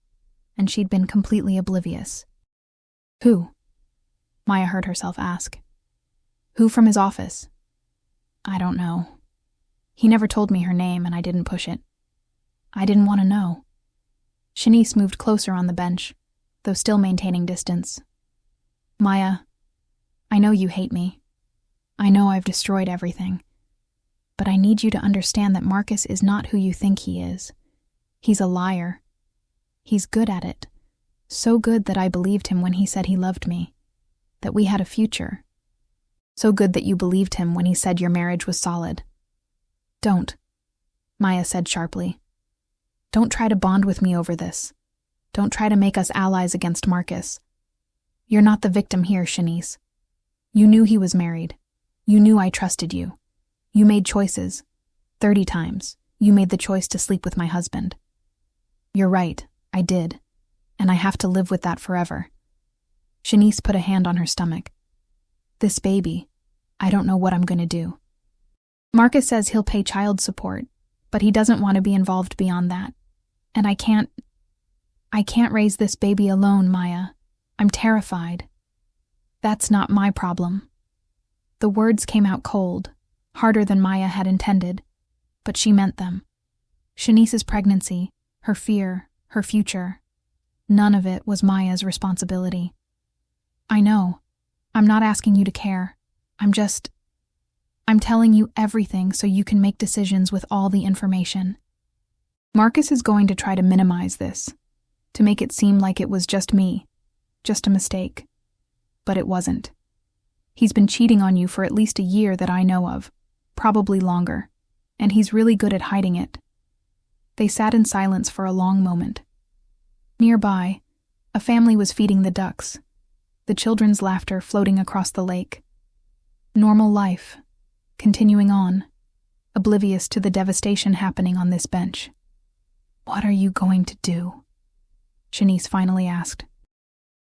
Speaker 1: and she'd been completely oblivious. "Who?" Maya heard herself ask. "Who from his office?" "I don't know. He never told me her name, and I didn't push it. I didn't want to know." Shanice moved closer on the bench, though still maintaining distance. "Maya, I know you hate me. I know I've destroyed everything. But I need you to understand that Marcus is not who you think he is. He's a liar. He's good at it. So good that I believed him when he said he loved me, that we had a future. So good that you believed him when he said your marriage was solid. Don't," Maya said sharply. "Don't try to bond with me over this. Don't try to make us allies against Marcus. You're not the victim here, Shanice. You knew he was married. You knew I trusted you. You made choices. 30 times, you made the choice to sleep with my husband. You're right, I did. And I have to live with that forever." Shanice put a hand on her stomach. "This baby, I don't know what I'm going to do. Marcus says he'll pay child support, but he doesn't want to be involved beyond that. And I can't raise this baby alone, Maya. I'm terrified. That's not my problem." The words came out cold, harder than Maya had intended, but she meant them. Shanice's pregnancy, her fear, her future, none of it was Maya's responsibility. I know. I'm not asking you to care. I'm telling you everything so you can make decisions with all the information. Marcus is going to try to minimize this, to make it seem like it was just me, just a mistake. But it wasn't. He's been cheating on you for at least a year that I know of, probably longer, and he's really good at hiding it. They sat in silence for a long moment. Nearby, a family was feeding the ducks, the children's laughter floating across the lake. Normal life, continuing on, oblivious to the devastation happening on this bench. "What are you going to do?" Shanice finally asked.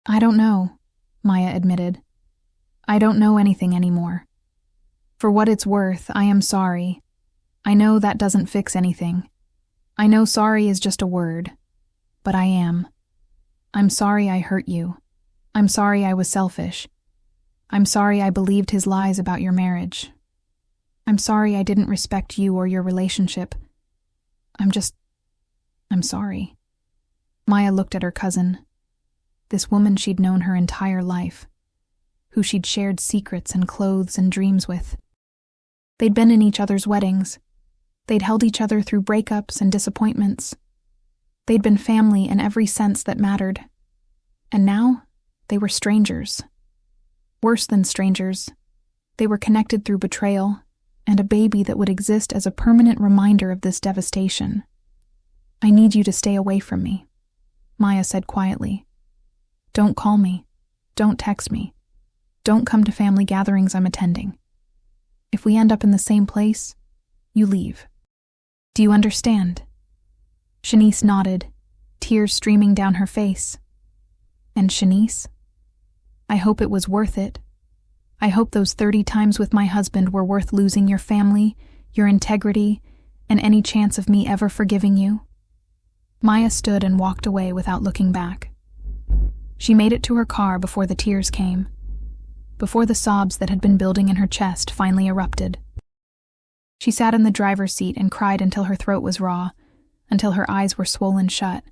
Speaker 1: "I don't know," Maya admitted. "I don't know anything anymore. For what it's worth, I am sorry. I know that doesn't fix anything. I know sorry is just a word. But I am. I'm sorry I hurt you. I'm sorry I was selfish. I'm sorry I believed his lies about your marriage. I'm sorry I didn't respect you or your relationship. I'm sorry." Maya looked at her cousin, this woman she'd known her entire life, who she'd shared secrets and clothes and dreams with. They'd been in each other's weddings. They'd held each other through breakups and disappointments. They'd been family in every sense that mattered. And now, they were strangers. Worse than strangers, they were connected through betrayal and a baby that would exist as a permanent reminder of this devastation. "I need you to stay away from me," Maya said quietly. "Don't call me. Don't text me. Don't come to family gatherings I'm attending. If we end up in the same place, you leave. Do you understand?" Shanice nodded, tears streaming down her face. "And Shanice, I hope it was worth it. I hope those 30 times with my husband were worth losing your family, your integrity, and any chance of me ever forgiving you." Maya stood and walked away without looking back. She made it to her car before the tears came, before the sobs that had been building in her chest finally erupted. She sat in the driver's seat and cried until her throat was raw, until her eyes were swollen shut,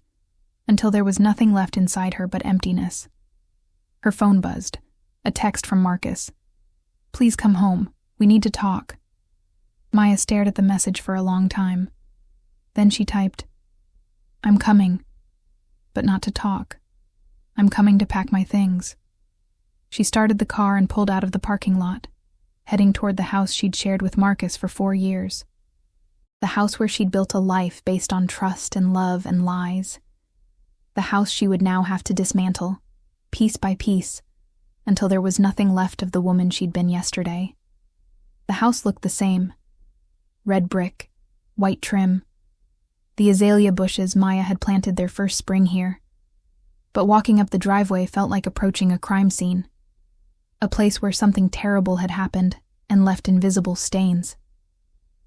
Speaker 1: until there was nothing left inside her but emptiness. Her phone buzzed, a text from Marcus. "Please come home. We need to talk." Maya stared at the message for a long time. Then she typed, "I'm coming, but not to talk. I'm coming to pack my things." She started the car and pulled out of the parking lot, heading toward the house she'd shared with Marcus for 4 years. The house where she'd built a life based on trust and love and lies. The house she would now have to dismantle, piece by piece, until there was nothing left of the woman she'd been yesterday. The house looked the same. Red brick, white trim. The azalea bushes Maya had planted their first spring here. But walking up the driveway felt like approaching a crime scene. A place where something terrible had happened and left invisible stains.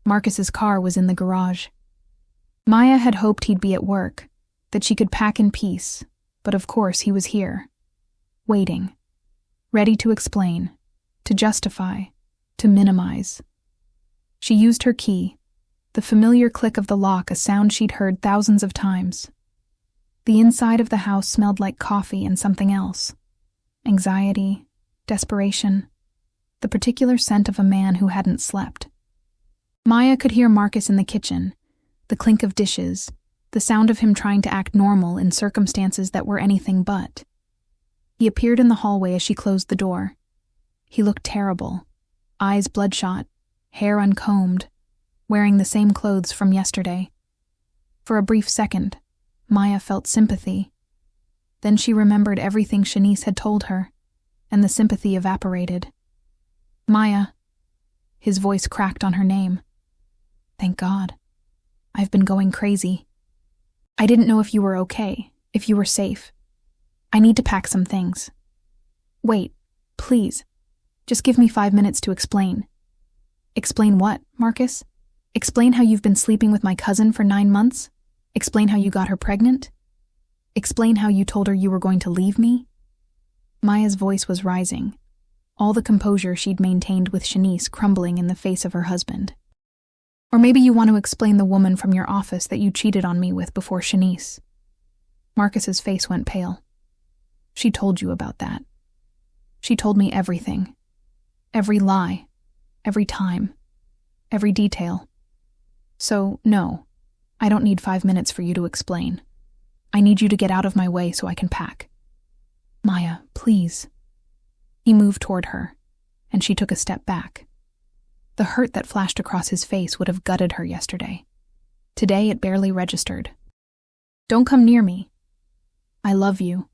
Speaker 1: Marcus's car was in the garage. Maya had hoped he'd be at work, that she could pack in peace, but of course he was here, waiting, ready to explain, to justify, to minimize. She used her key, the familiar click of the lock, a sound she'd heard thousands of times. The inside of the house smelled like coffee and something else. Anxiety, desperation, the particular scent of a man who hadn't slept. Maya could hear Marcus in the kitchen, the clink of dishes, the sound of him trying to act normal in circumstances that were anything but. He appeared in the hallway as she closed the door. He looked terrible, eyes bloodshot, hair uncombed, wearing the same clothes from yesterday. For a brief second, Maya felt sympathy. Then she remembered everything Shanice had told her, and the sympathy evaporated. "Maya." His voice cracked on her name. "Thank God. I've been going crazy. I didn't know if you were okay, if you were safe. I need to pack some things. Wait, please. Just give me 5 minutes to explain." "Explain what, Marcus? Explain how you've been sleeping with my cousin for 9 months? Explain how you got her pregnant? Explain how you told her you were going to leave me?" Maya's voice was rising, all the composure she'd maintained with Shanice crumbling in the face of her husband. Or maybe you want to explain the woman from your office that you cheated on me with before Shanice. Marcus's face went pale. She told you about that. She told me everything. Every lie. Every time. Every detail. So, no, I don't need 5 minutes for you to explain. I need you to get out of my way so I can pack. Maya, please. He moved toward her, and she took a step back. The hurt that flashed across his face would have gutted her yesterday. Today it barely registered. Don't come near me. I love you.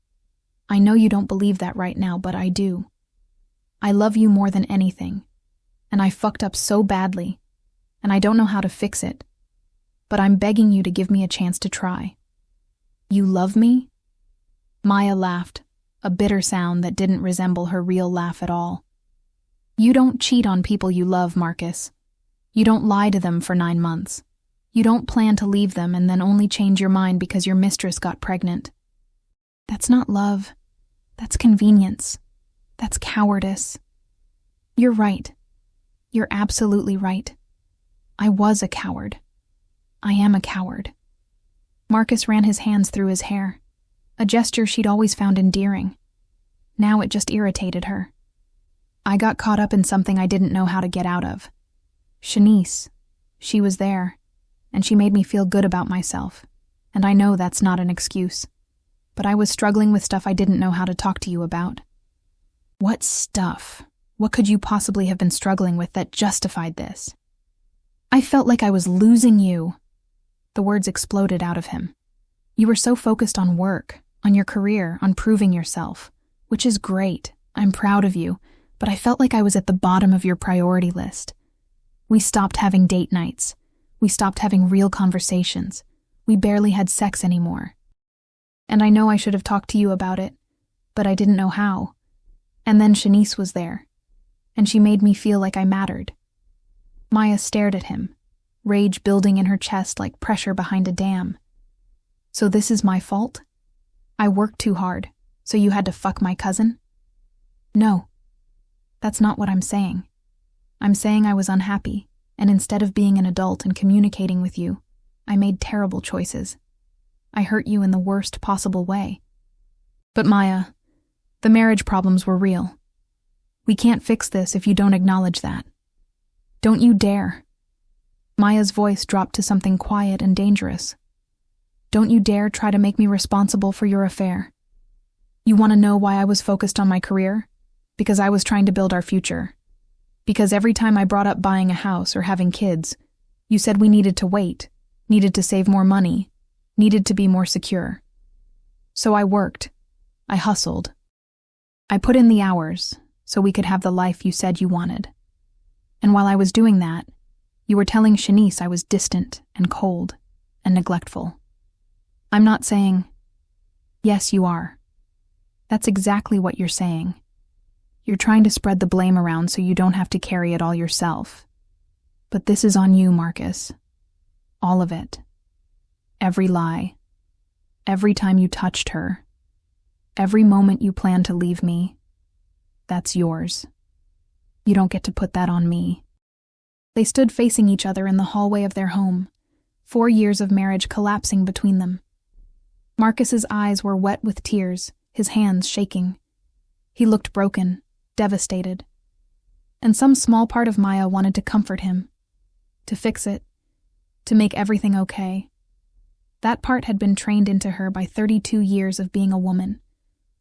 Speaker 1: I know you don't believe that right now, but I do. I love you more than anything, and I fucked up so badly, and I don't know how to fix it, but I'm begging you to give me a chance to try. You love me? Maya laughed, a bitter sound that didn't resemble her real laugh at all. You don't cheat on people you love, Marcus. You don't lie to them for 9 months. You don't plan to leave them and then only change your mind because your mistress got pregnant. That's not love. That's convenience. That's cowardice. You're right. You're absolutely right. I was a coward. I am a coward. Marcus ran his hands through his hair, a gesture she'd always found endearing. Now it just irritated her. I got caught up in something I didn't know how to get out of. Shanice, she was there, and she made me feel good about myself, and I know that's not an excuse. But I was struggling with stuff I didn't know how to talk to you about. What stuff? What could you possibly have been struggling with that justified this? I felt like I was losing you. The words exploded out of him. You were so focused on work, on your career, on proving yourself, which is great. I'm proud of you, but I felt like I was at the bottom of your priority list. We stopped having date nights. We stopped having real conversations. We barely had sex anymore. And I know I should have talked to you about it, but I didn't know how. And then Shanice was there, and she made me feel like I mattered. Maya stared at him, rage building in her chest like pressure behind a dam. So this is my fault? I worked too hard, so you had to fuck my cousin? No, that's not what I'm saying. I'm saying I was unhappy, and instead of being an adult and communicating with you, I made terrible choices. I hurt you in the worst possible way. But Maya, the marriage problems were real. We can't fix this if you don't acknowledge that. Don't you dare. Maya's voice dropped to something quiet and dangerous. Don't you dare try to make me responsible for your affair. You want to know why I was focused on my career? Because I was trying to build our future. Because every time I brought up buying a house or having kids, you said we needed to wait, needed to save more money, needed to be more secure. So I worked. I hustled. I put in the hours so we could have the life you said you wanted. And while I was doing that, you were telling Shanice I was distant and cold and neglectful. I'm not saying, yes, you are. That's exactly what you're saying. You're trying to spread the blame around so you don't have to carry it all yourself. But this is on you, Marcus. All of it. Every lie. Every time you touched her. Every moment you planned to leave me. That's yours. You don't get to put that on me. They stood facing each other in the hallway of their home, 4 years of marriage collapsing between them. Marcus's eyes were wet with tears, his hands shaking. He looked broken, devastated. And some small part of Maya wanted to comfort him, to fix it, to make everything okay. That part had been trained into her by 32 years of being a woman,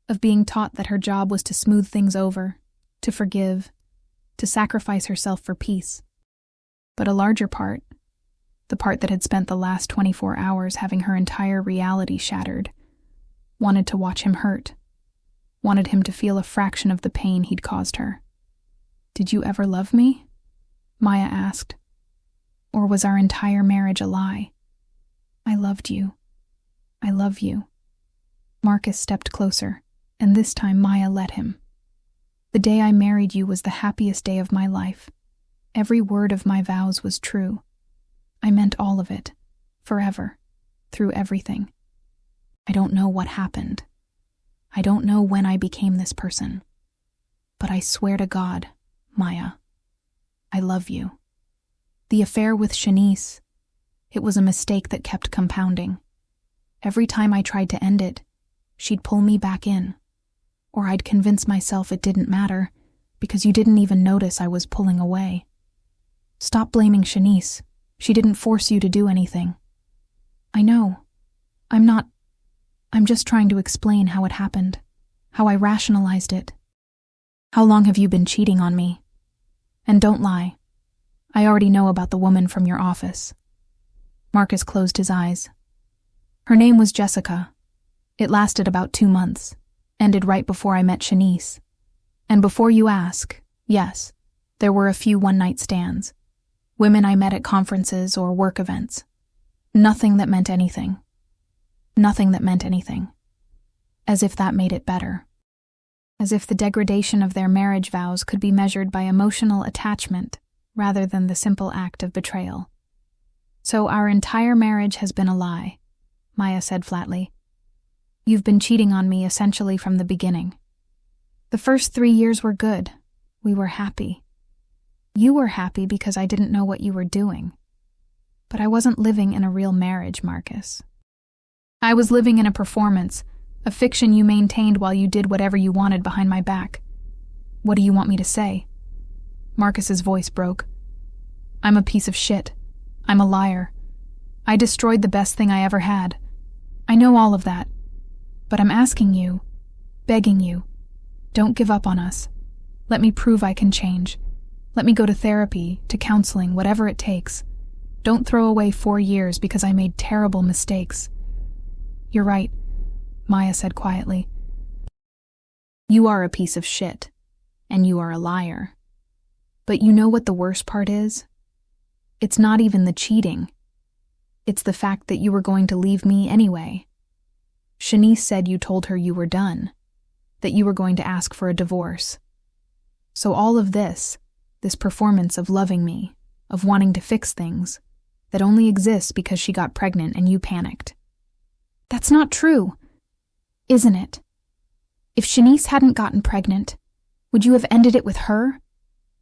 Speaker 1: of being taught that her job was to smooth things over, to forgive, to sacrifice herself for peace. But a larger part, the part that had spent the last 24 hours having her entire reality shattered, wanted to watch him hurt, wanted him to feel a fraction of the pain he'd caused her. Did you ever love me? Maya asked. Or was our entire marriage a lie? I loved you. I love you. Marcus stepped closer, and this time Maya let him. The day I married you was the happiest day of my life. Every word of my vows was true. I meant all of it, forever, through everything. I don't know what happened. I don't know when I became this person. But I swear to God, Maya, I love you. The affair with Shanice, it was a mistake that kept compounding. Every time I tried to end it, she'd pull me back in. Or I'd convince myself it didn't matter, because you didn't even notice I was pulling away. Stop blaming Shanice. She didn't force you to do anything. I know. I'm just trying to explain how it happened, how I rationalized it. How long have you been cheating on me? And don't lie. I already know about the woman from your office. Marcus closed his eyes. Her name was Jessica. It lasted about 2 months, ended right before I met Shanice. And before you ask, yes, there were a few one-night stands. Women I met at conferences or work events. Nothing that meant anything. Nothing that meant anything. As if that made it better. As if the degradation of their marriage vows could be measured by emotional attachment rather than the simple act of betrayal. So our entire marriage has been a lie, Maya said flatly. You've been cheating on me essentially from the beginning. The first 3 years were good. We were happy. You were happy because I didn't know what you were doing. But I wasn't living in a real marriage, Marcus. I was living in a performance, a fiction you maintained while you did whatever you wanted behind my back. What do you want me to say? Marcus's voice broke. I'm a piece of shit. I'm a liar. I destroyed the best thing I ever had. I know all of that. But I'm asking you, begging you, don't give up on us. Let me prove I can change. Let me go to therapy, to counseling, whatever it takes. Don't throw away 4 years because I made terrible mistakes. You're right, Maya said quietly. You are a piece of shit, and you are a liar. But you know what the worst part is? It's not even the cheating. It's the fact that you were going to leave me anyway. Shanice said you told her you were done, that you were going to ask for a divorce. So all of this performance of loving me, of wanting to fix things, that only exists because she got pregnant and you panicked. That's not true, isn't it? If Shanice hadn't gotten pregnant, would you have ended it with her?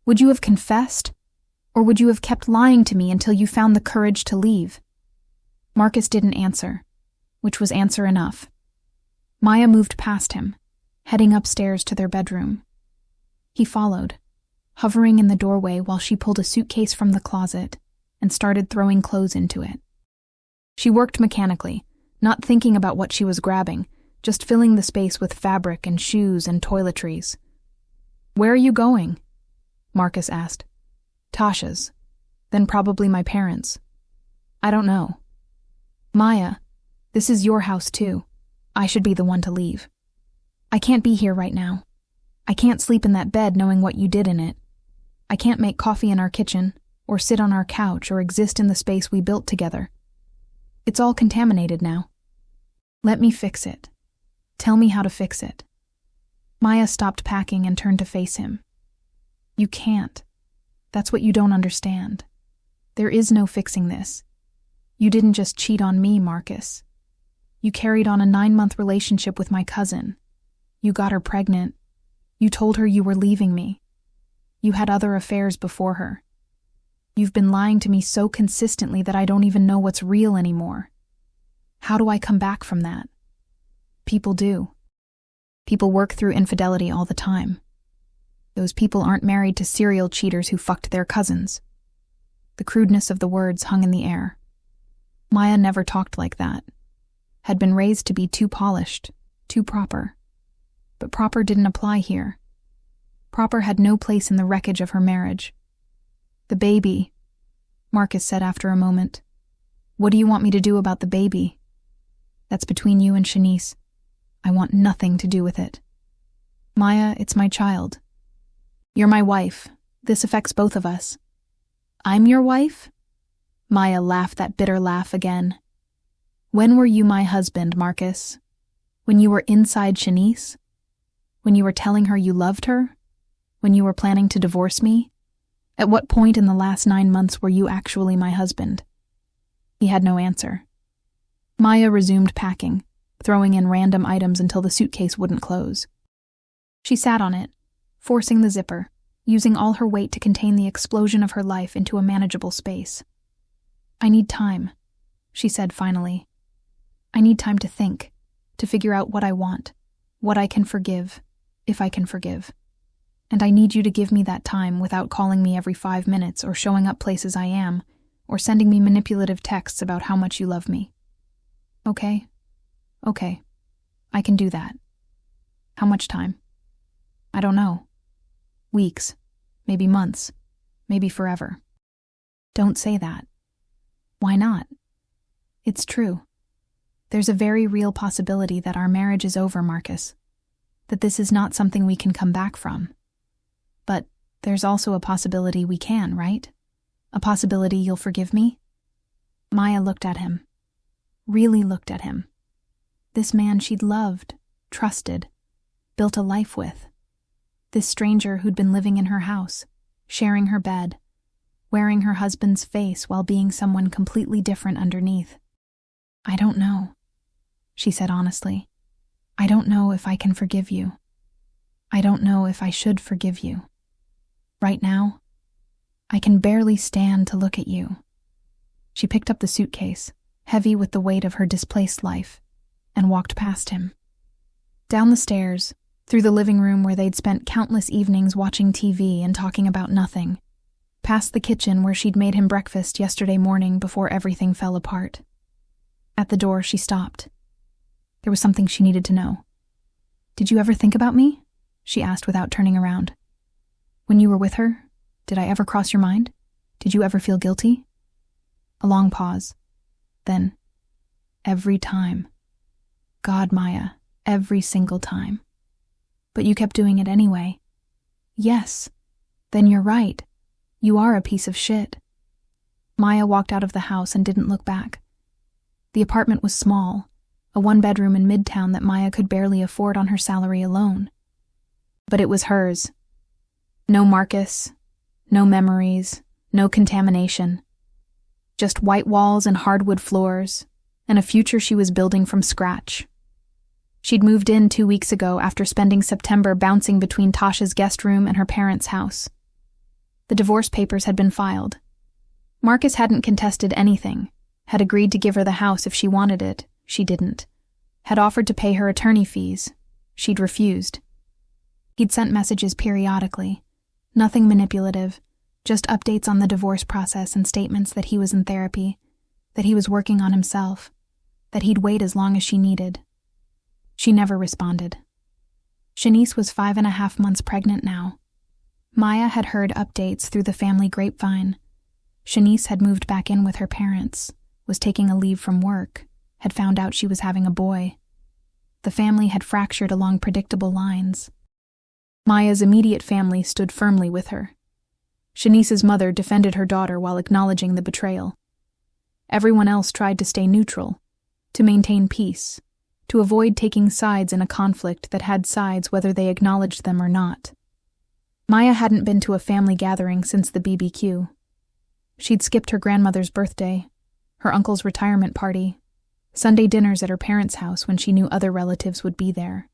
Speaker 1: Would you have confessed? Or would you have kept lying to me until you found the courage to leave? Marcus didn't answer, which was answer enough. Maya moved past him, heading upstairs to their bedroom. He followed, hovering in the doorway while she pulled a suitcase from the closet and started throwing clothes into it. She worked mechanically, not thinking about what she was grabbing, just filling the space with fabric and shoes and toiletries. Where are you going? Marcus asked. Tasha's. Then probably my parents'. I don't know. Maya, this is your house too. I should be the one to leave. I can't be here right now. I can't sleep in that bed knowing what you did in it. I can't make coffee in our kitchen, or sit on our couch, or exist in the space we built together. It's all contaminated now. Let me fix it. Tell me how to fix it. Maya stopped packing and turned to face him. You can't. That's what you don't understand. There is no fixing this. You didn't just cheat on me, Marcus. You carried on a 9-month relationship with my cousin. You got her pregnant. You told her you were leaving me. You had other affairs before her. You've been lying to me so consistently that I don't even know what's real anymore. How do I come back from that? People do. People work through infidelity all the time. Those people aren't married to serial cheaters who fucked their cousins. The crudeness of the words hung in the air. Maya never talked like that. Had been raised to be too polished, too proper. But proper didn't apply here. Proper had no place in the wreckage of her marriage. The baby, Marcus said after a moment. What do you want me to do about the baby? That's between you and Shanice. I want nothing to do with it. Maya, it's my child. You're my wife. This affects both of us. I'm your wife? Maya laughed that bitter laugh again. When were you my husband, Marcus? When you were inside Shanice? When you were telling her you loved her? When you were planning to divorce me? At what point in the last 9 months were you actually my husband? He had no answer. Maya resumed packing, throwing in random items until the suitcase wouldn't close. She sat on it, forcing the zipper, using all her weight to contain the explosion of her life into a manageable space. "I need time," she said finally. "I need time to think, to figure out what I want, what I can forgive, if I can forgive. And I need you to give me that time without calling me every 5 minutes or showing up places I am, or sending me manipulative texts about how much you love me. Okay? Okay. I can do that. How much time? I don't know. Weeks, maybe months, maybe forever." "Don't say that." "Why not? It's true. There's a very real possibility that our marriage is over, Marcus. That this is not something we can come back from. But there's also a possibility we can, right? A possibility you'll forgive me?" Maya looked at him. Really looked at him. This man she'd loved, trusted, built a life with. This stranger who'd been living in her house, sharing her bed, wearing her husband's face while being someone completely different underneath. "I don't know," she said honestly. "I don't know if I can forgive you. I don't know if I should forgive you. Right now, I can barely stand to look at you." She picked up the suitcase, heavy with the weight of her displaced life, and walked past him. Down the stairs, through the living room where they'd spent countless evenings watching TV and talking about nothing, past the kitchen where she'd made him breakfast yesterday morning before everything fell apart. At the door, she stopped. There was something she needed to know. "Did you ever think about me?" she asked without turning around. "When you were with her, did I ever cross your mind? Did you ever feel guilty?" A long pause. Then, "Every time. God, Maya, every single time. But you kept doing it anyway." "Yes. Then you're right. You are a piece of shit." Maya walked out of the house and didn't look back. The apartment was small, a 1-bedroom in Midtown that Maya could barely afford on her salary alone. But it was hers. No Marcus, no memories, no contamination. Just white walls and hardwood floors, and a future she was building from scratch. She'd moved in 2 weeks ago after spending September bouncing between Tasha's guest room and her parents' house. The divorce papers had been filed. Marcus hadn't contested anything, had agreed to give her the house if she wanted it, she didn't, had offered to pay her attorney fees, she'd refused. He'd sent messages periodically, nothing manipulative, just updates on the divorce process and statements that he was in therapy, that he was working on himself, that he'd wait as long as she needed. She never responded. Shanice was 5.5 months pregnant now. Maya had heard updates through the family grapevine. Shanice had moved back in with her parents, was taking a leave from work, had found out she was having a boy. The family had fractured along predictable lines. Maya's immediate family stood firmly with her. Shanice's mother defended her daughter while acknowledging the betrayal. Everyone else tried to stay neutral, to maintain peace, to avoid taking sides in a conflict that had sides whether they acknowledged them or not. Maya hadn't been to a family gathering since the BBQ. She'd skipped her grandmother's birthday, her uncle's retirement party, Sunday dinners at her parents' house when she knew other relatives would be there.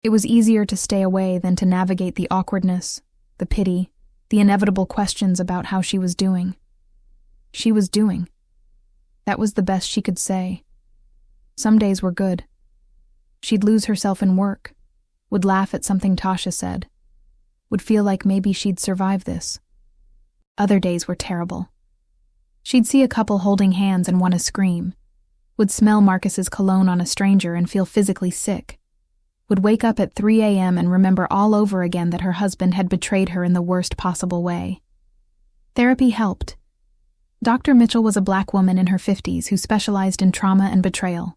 Speaker 1: It was easier to stay away than to navigate the awkwardness, the pity, the inevitable questions about how she was doing. She was doing. That was the best she could say. Some days were good. She'd lose herself in work, would laugh at something Tasha said, would feel like maybe she'd survive this. Other days were terrible. She'd see a couple holding hands and want to scream, would smell Marcus's cologne on a stranger and feel physically sick, would wake up at 3 a.m. and remember all over again that her husband had betrayed her in the worst possible way. Therapy helped. Dr. Mitchell was a black woman in her 50s who specialized in trauma and betrayal.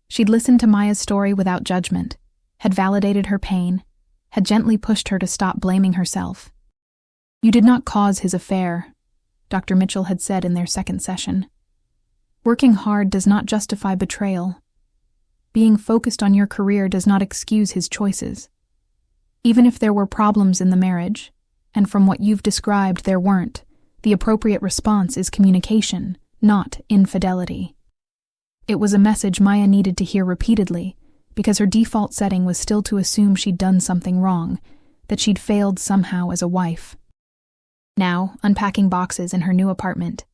Speaker 1: She'd listened to Maya's story without judgment, had validated her pain, had gently pushed her to stop blaming herself. "You did not cause his affair," Dr. Mitchell had said in their second session. "Working hard does not justify betrayal. Being focused on your career does not excuse his choices. Even if there were problems in the marriage, and from what you've described there weren't, the appropriate response is communication, not infidelity." It was a message Maya needed to hear repeatedly, because her default setting was still to assume she'd done something wrong, that she'd failed somehow as a wife. Now, unpacking boxes in her new apartment,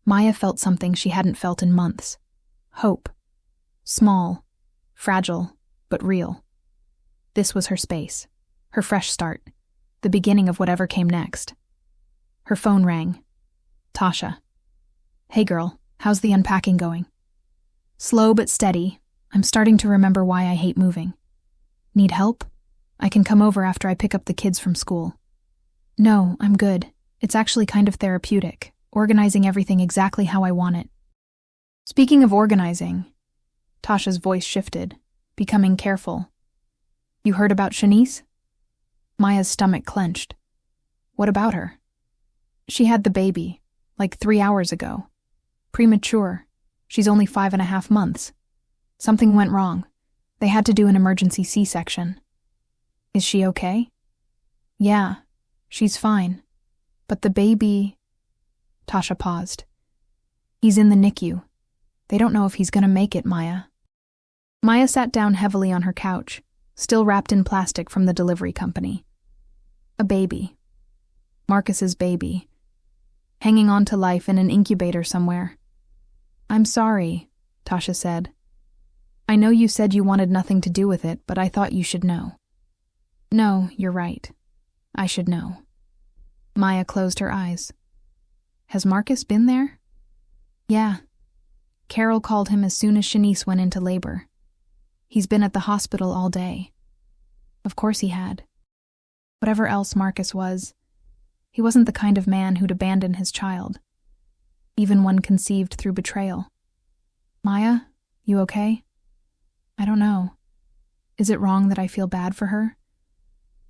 Speaker 1: Maya felt something she hadn't felt in months. Hope. Small, fragile, but real. This was her space, her fresh start, the beginning of whatever came next. Her phone rang. Tasha. Hey girl, how's the unpacking going? Slow but steady. I'm starting to remember why I hate moving. Need help? I can come over after I pick up the kids from school. No, I'm good. It's actually kind of therapeutic, organizing everything exactly how I want it. Speaking of organizing, Tasha's voice shifted, becoming careful. You heard about Shanice? Maya's stomach clenched. What about her? She had the baby, like 3 hours ago. Premature. She's only 5.5 months. Something went wrong. They had to do an emergency C-section. Is she okay? Yeah, she's fine. But the baby... Tasha paused. He's in the NICU. They don't know if he's gonna make it, Maya. Maya sat down heavily on her couch, still wrapped in plastic from the delivery company. A baby. Marcus's baby. Hanging on to life in an incubator somewhere. I'm sorry, Tasha said. I know you said you wanted nothing to do with it, but I thought you should know. No, you're right. I should know. Maya closed her eyes. Has Marcus been there? Yeah. Carol called him as soon as Shanice went into labor. He's been at the hospital all day. Of course he had. Whatever else Marcus was, he wasn't the kind of man who'd abandon his child, even one conceived through betrayal. Maya, you okay? I don't know. Is it wrong that I feel bad for her?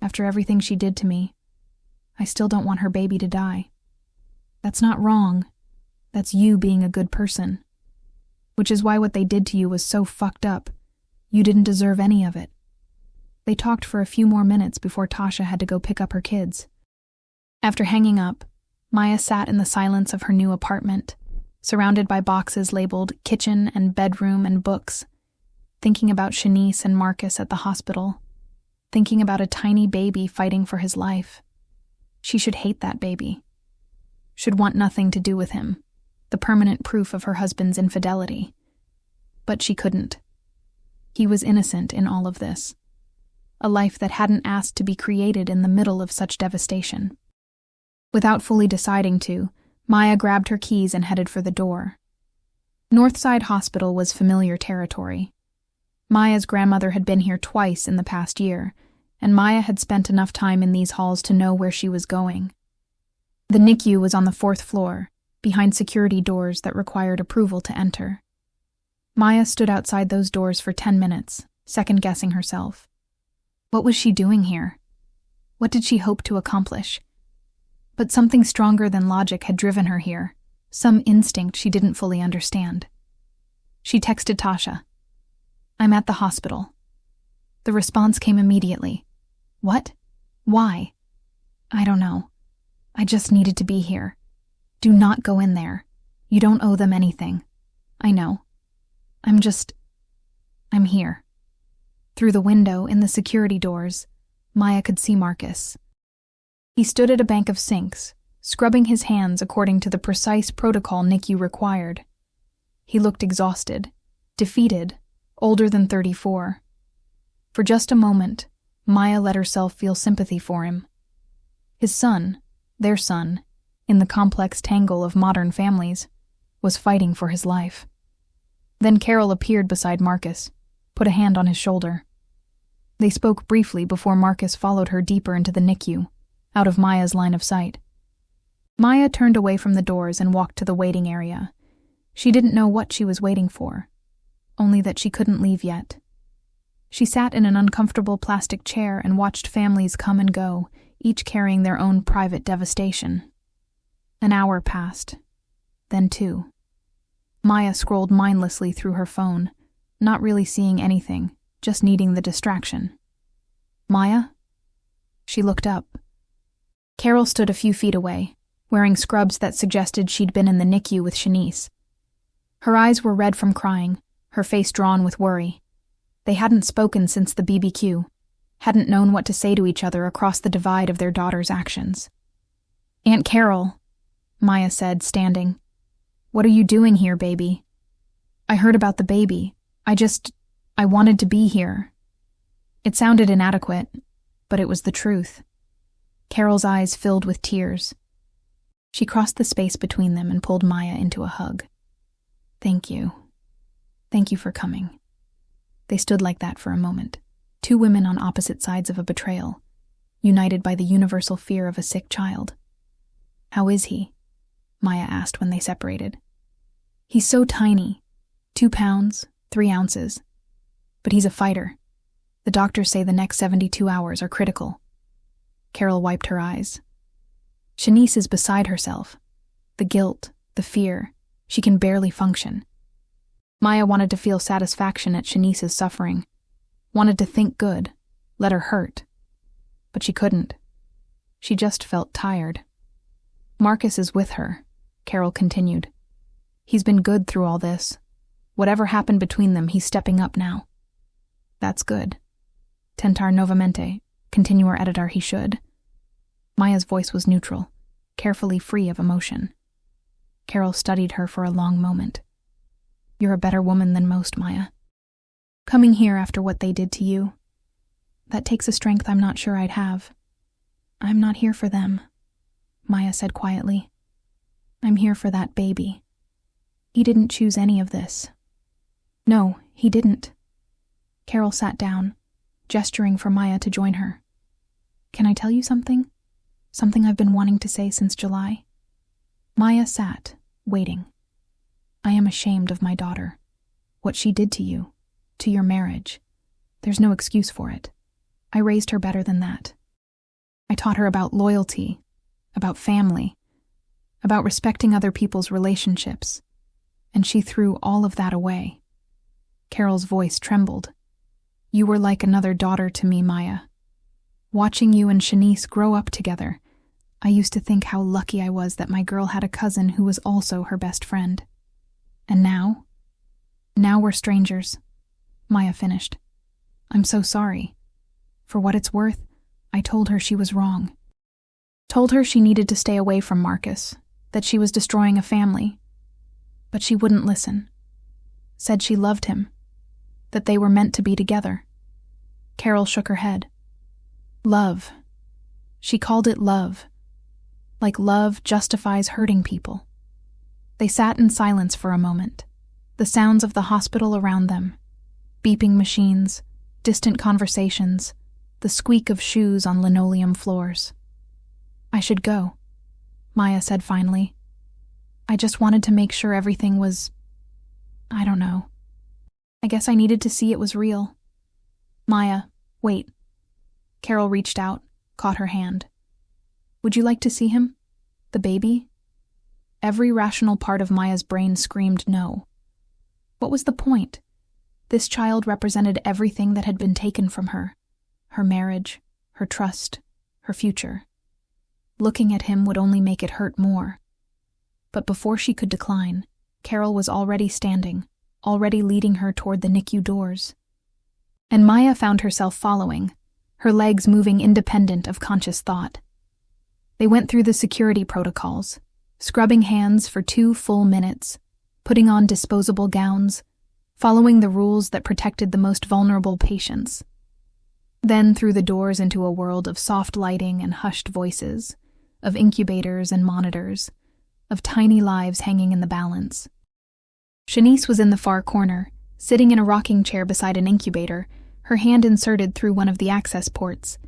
Speaker 1: After everything she did to me, I still don't want her baby to die. That's not wrong. That's you being a good person. Which is why what they did to you was so fucked up. You didn't deserve any of it. They talked for a few more minutes before Tasha had to go pick up her kids. After hanging up, Maya sat in the silence of her new apartment, surrounded by boxes labeled kitchen and bedroom and books, thinking about Shanice and Marcus at the hospital, thinking about a tiny baby fighting for his life. She should hate that baby. Should want nothing to do with him, the permanent proof of her husband's infidelity. But she couldn't. He was innocent in all of this. A life that hadn't asked to be created in the middle of such devastation. Without fully deciding to, Maya grabbed her keys and headed for the door. Northside Hospital was familiar territory. Maya's grandmother had been here twice in the past year, and Maya had spent enough time in these halls to know where she was going. The NICU was on the 4th floor, behind security doors that required approval to enter. Maya stood outside those doors for 10 minutes, second-guessing herself. What was she doing here? What did she hope to accomplish? But something stronger than logic had driven her here, some instinct she didn't fully understand. She texted Tasha. I'm at the hospital. The response came immediately. What? Why? I don't know. I just needed to be here. Do not go in there. You don't owe them anything. I know. I'm here. Through the window in the security doors, Maya could see Marcus. He stood at a bank of sinks, scrubbing his hands according to the precise protocol NICU required. He looked exhausted, defeated, older than 34. For just a moment, Maya let herself feel sympathy for him. His son, their son, in the complex tangle of modern families, was fighting for his life. Then Carol appeared beside Marcus, put a hand on his shoulder. They spoke briefly before Marcus followed her deeper into the NICU, out of Maya's line of sight. Maya turned away from the doors and walked to the waiting area. She didn't know what she was waiting for, only that she couldn't leave yet. She sat in an uncomfortable plastic chair and watched families come and go, each carrying their own private devastation. An hour passed, then 2. Maya scrolled mindlessly through her phone, not really seeing anything, just needing the distraction. Maya? She looked up. Carol stood a few feet away, wearing scrubs that suggested she'd been in the NICU with Shanice. Her eyes were red from crying, her face drawn with worry. They hadn't spoken since the BBQ. hadn't known what to say to each other across the divide of their daughter's actions. "Aunt Carol," Maya said, standing. "What are you doing here, baby?" "I heard about the baby. I wanted to be here." It sounded inadequate, but it was the truth. Carol's eyes filled with tears. She crossed the space between them and pulled Maya into a hug. "Thank you. Thank you for coming." They stood like that for a moment, two women on opposite sides of a betrayal, united by the universal fear of a sick child. "How is he?" Maya asked when they separated. "He's so tiny, 2 pounds, 3 ounces. But he's a fighter. The doctors say the next 72 hours are critical." Carol wiped her eyes. Shanice is beside herself. The guilt, the fear, she can barely function. Maya wanted to feel satisfaction at Shanice's suffering, wanted to think good, let her hurt. But she couldn't. She just felt tired. "Marcus is with her," Carol continued. "He's been good through all this. Whatever happened between them, he's stepping up now." "That's good. Tentar novamente, continuar editar he should." Maya's voice was neutral, carefully free of emotion. Carol studied her for a long moment. "You're a better woman than most, Maya. Coming here after what they did to you, that takes a strength I'm not sure I'd have. I'm not here for them," Maya said quietly. "I'm here for that baby. He didn't choose any of this." "No, he didn't." Carol sat down, gesturing for Maya to join her. "Can I tell you something? Something I've been wanting to say since July?" Maya sat, waiting. "I am ashamed of my daughter. What she did to you, to your marriage. There's no excuse for it. I raised her better than that. I taught her about loyalty, about family, about respecting other people's relationships, and she threw all of that away." Carol's voice trembled. "You were like another daughter to me, Maya. Watching you and Shanice grow up together, I used to think how lucky I was that my girl had a cousin who was also her best friend. And now? Now we're strangers," Maya finished. "I'm so sorry. For what it's worth, I told her she was wrong. Told her she needed to stay away from Marcus, that she was destroying a family. But she wouldn't listen. Said she loved him, that they were meant to be together." Carol shook her head. "Love. She called it love. Like love justifies hurting people." They sat in silence for a moment, the sounds of the hospital around them, beeping machines, distant conversations, the squeak of shoes on linoleum floors. "I should go," Maya said finally. "I just wanted to make sure everything was... I don't know. I guess I needed to see it was real." "Maya, wait." Carol reached out, caught her hand. "Would you like to see him? The baby?" Every rational part of Maya's brain screamed no. What was the point? This child represented everything that had been taken from her. Her marriage, her trust, her future. Looking at him would only make it hurt more. But before she could decline, Carol was already standing, already leading her toward the NICU doors. And Maya found herself following, her legs moving independent of conscious thought. They went through the security protocols, scrubbing hands for 2 full minutes, putting on disposable gowns, following the rules that protected the most vulnerable patients. Then through the doors into a world of soft lighting and hushed voices, of incubators and monitors, of tiny lives hanging in the balance. Shanice was in the far corner, sitting in a rocking chair beside an incubator, her hand inserted through one of the access ports.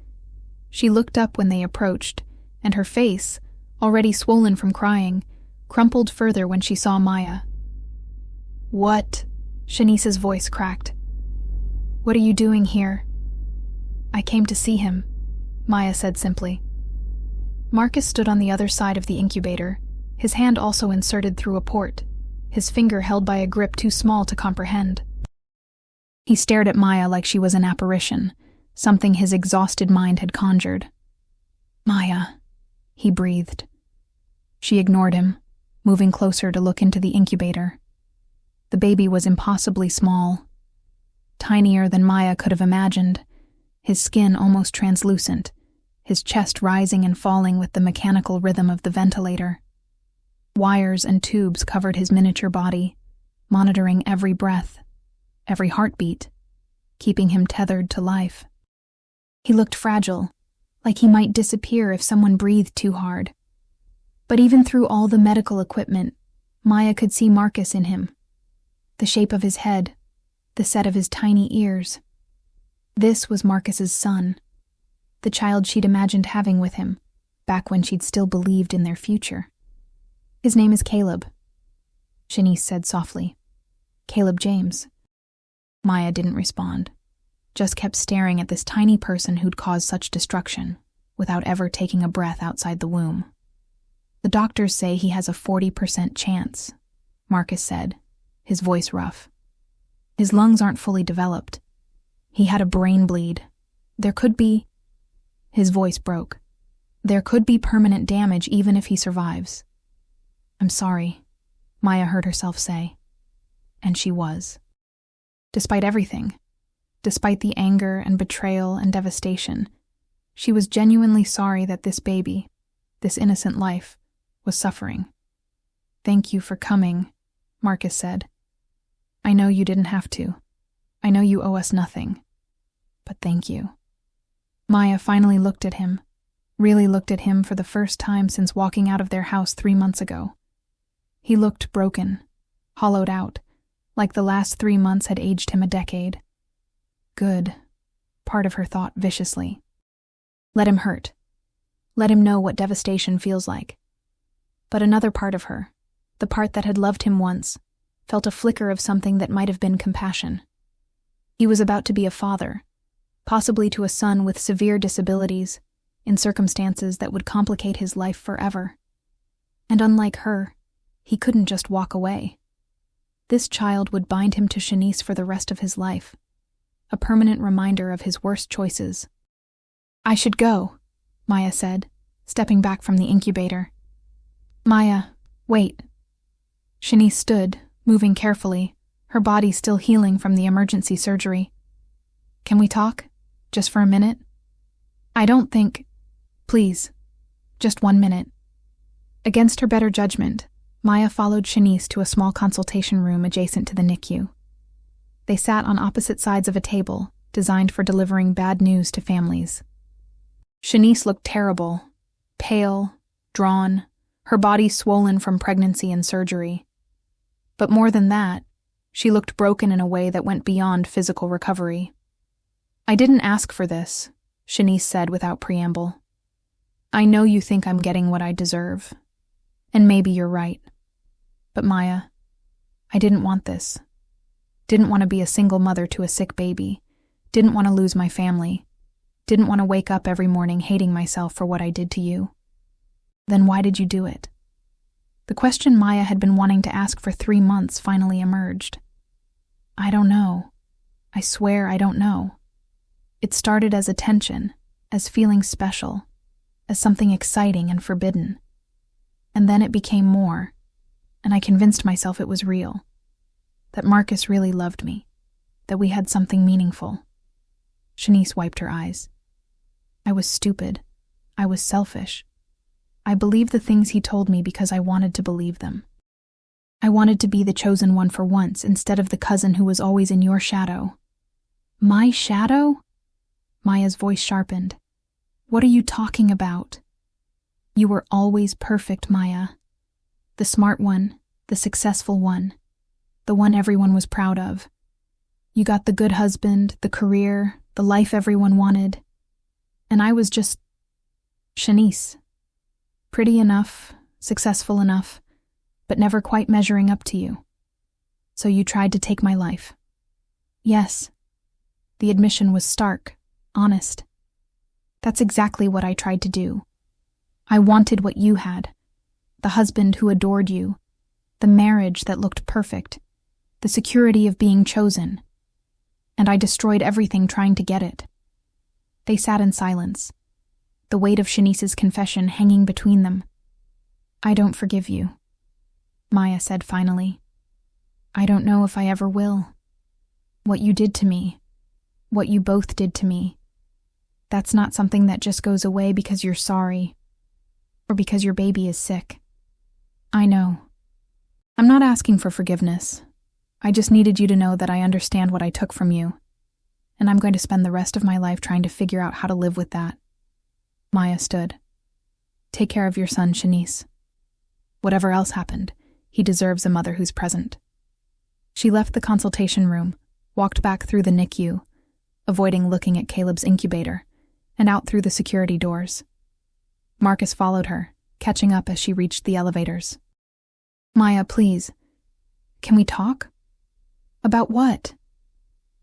Speaker 1: She looked up when they approached, and her face, already swollen from crying, crumpled further when she saw Maya. "What?" Shanice's voice cracked. "What are you doing here?" "I came to see him," Maya said simply. Marcus stood on the other side of the incubator, his hand also inserted through a port, his finger held by a grip too small to comprehend. He stared at Maya like she was an apparition, something his exhausted mind had conjured. "Maya," he breathed. She ignored him, moving closer to look into the incubator. The baby was impossibly small, tinier than Maya could have imagined, his skin almost translucent, his chest rising and falling with the mechanical rhythm of the ventilator. Wires and tubes covered his miniature body, monitoring every breath, every heartbeat, keeping him tethered to life. He looked fragile, like he might disappear if someone breathed too hard. But even through all the medical equipment, Maya could see Marcus in him. The shape of his head, the set of his tiny ears. This was Marcus's son, the child she'd imagined having with him, back when she'd still believed in their future. His name is Caleb, Shanice said softly. Caleb James. Maya didn't respond, just kept staring at this tiny person who'd caused such destruction, without ever taking a breath outside the womb. The doctors say he has a 40% chance, Marcus said, his voice rough. His lungs aren't fully developed. He had a brain bleed. There could be... His voice broke. There could be permanent damage even if he survives. I'm sorry, Maya heard herself say. And she was. Despite everything, despite the anger and betrayal and devastation, she was genuinely sorry that this baby, this innocent life, was suffering. Thank you for coming, Marcus said. I know you didn't have to. I know you owe us nothing. But thank you. Maya finally looked at him, really looked at him for the first time since walking out of their house 3 months ago. He looked broken, hollowed out, like the last 3 months had aged him a decade. Good, part of her thought viciously. Let him hurt. Let him know what devastation feels like. But another part of her, the part that had loved him once, felt a flicker of something that might have been compassion. He was about to be a father, possibly to a son with severe disabilities, in circumstances that would complicate his life forever. And unlike her, he couldn't just walk away. This child would bind him to Shanice for the rest of his life, a permanent reminder of his worst choices. I should go, Maya said, stepping back from the incubator. Maya, wait. Shanice stood, moving carefully, her body still healing from the emergency surgery. Can we talk? Just for a minute? I don't think... Please. Just 1 minute. Against her better judgment, Maya followed Shanice to a small consultation room adjacent to the NICU. They sat on opposite sides of a table, designed for delivering bad news to families. Shanice looked terrible, pale, drawn, her body swollen from pregnancy and surgery. But more than that, she looked broken in a way that went beyond physical recovery. I didn't ask for this, Shanice said without preamble. I know you think I'm getting what I deserve. And maybe you're right. But Maya, I didn't want this. Didn't want to be a single mother to a sick baby. Didn't want to lose my family. Didn't want to wake up every morning hating myself for what I did to you. Then why did you do it? The question Maya had been wanting to ask for 3 months finally emerged. I don't know. I swear I don't know. It started as attention, as feeling special, as something exciting and forbidden. And then it became more, and I convinced myself it was real. That Marcus really loved me. That we had something meaningful. Shanice wiped her eyes. I was stupid. I was selfish. I believed the things he told me because I wanted to believe them. I wanted to be the chosen one for once instead of the cousin who was always in your shadow. My shadow? Maya's voice sharpened. What are you talking about? You were always perfect, Maya. The smart one, the successful one, the one everyone was proud of. You got the good husband, the career, the life everyone wanted. And I was just... Shanice. Pretty enough, successful enough, but never quite measuring up to you. So you tried to take my life. Yes. The admission was stark, honest. That's exactly what I tried to do. I wanted what you had. The husband who adored you. The marriage that looked perfect. The security of being chosen. And I destroyed everything trying to get it. They sat in silence, the weight of Shanice's confession hanging between them. I don't forgive you, Maya said finally. I don't know if I ever will. What you did to me, what you both did to me, That's not something that just goes away because you're sorry or because your baby is sick. I know. I'm not asking for forgiveness. I just needed you to know that I understand what I took from you, and I'm going to spend the rest of my life trying to figure out how to live with that. Maya stood. Take care of your son, Shanice. Whatever else happened, he deserves a mother who's present. She left the consultation room, walked back through the NICU, avoiding looking at Caleb's incubator, and out through the security doors. Marcus followed her, catching up as she reached the elevators. Maya, please. Can we talk? About what?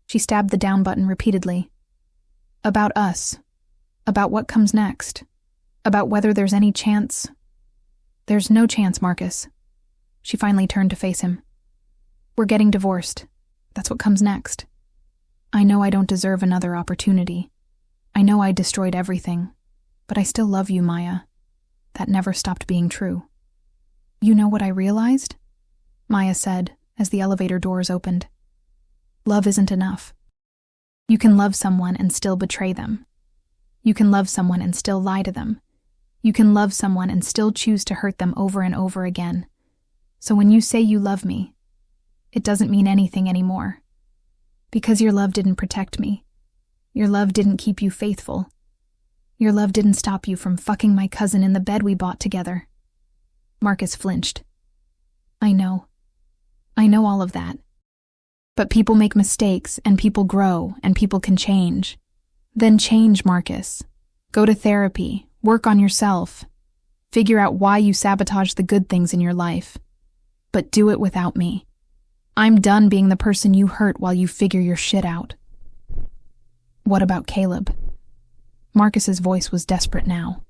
Speaker 1: She stabbed the down button repeatedly. About us. About what comes next. About whether there's any chance. There's no chance, Marcus. She finally turned to face him. We're getting divorced. That's what comes next. I know I don't deserve another opportunity. I know I destroyed everything. But I still love you, Maya. That never stopped being true. You know what I realized? Maya said, as the elevator doors opened. Love isn't enough. You can love someone and still betray them. You can love someone and still lie to them. You can love someone and still choose to hurt them over and over again. So when you say you love me, it doesn't mean anything anymore. Because your love didn't protect me. Your love didn't keep you faithful. Your love didn't stop you from fucking my cousin in the bed we bought together. Marcus flinched. I know. I know all of that. But people make mistakes, and people grow, and people can change. Then change, Marcus. Go to therapy. Work on yourself. Figure out why you sabotage the good things in your life. But do it without me. I'm done being the person you hurt while you figure your shit out. What about Caleb? Marcus's voice was desperate now.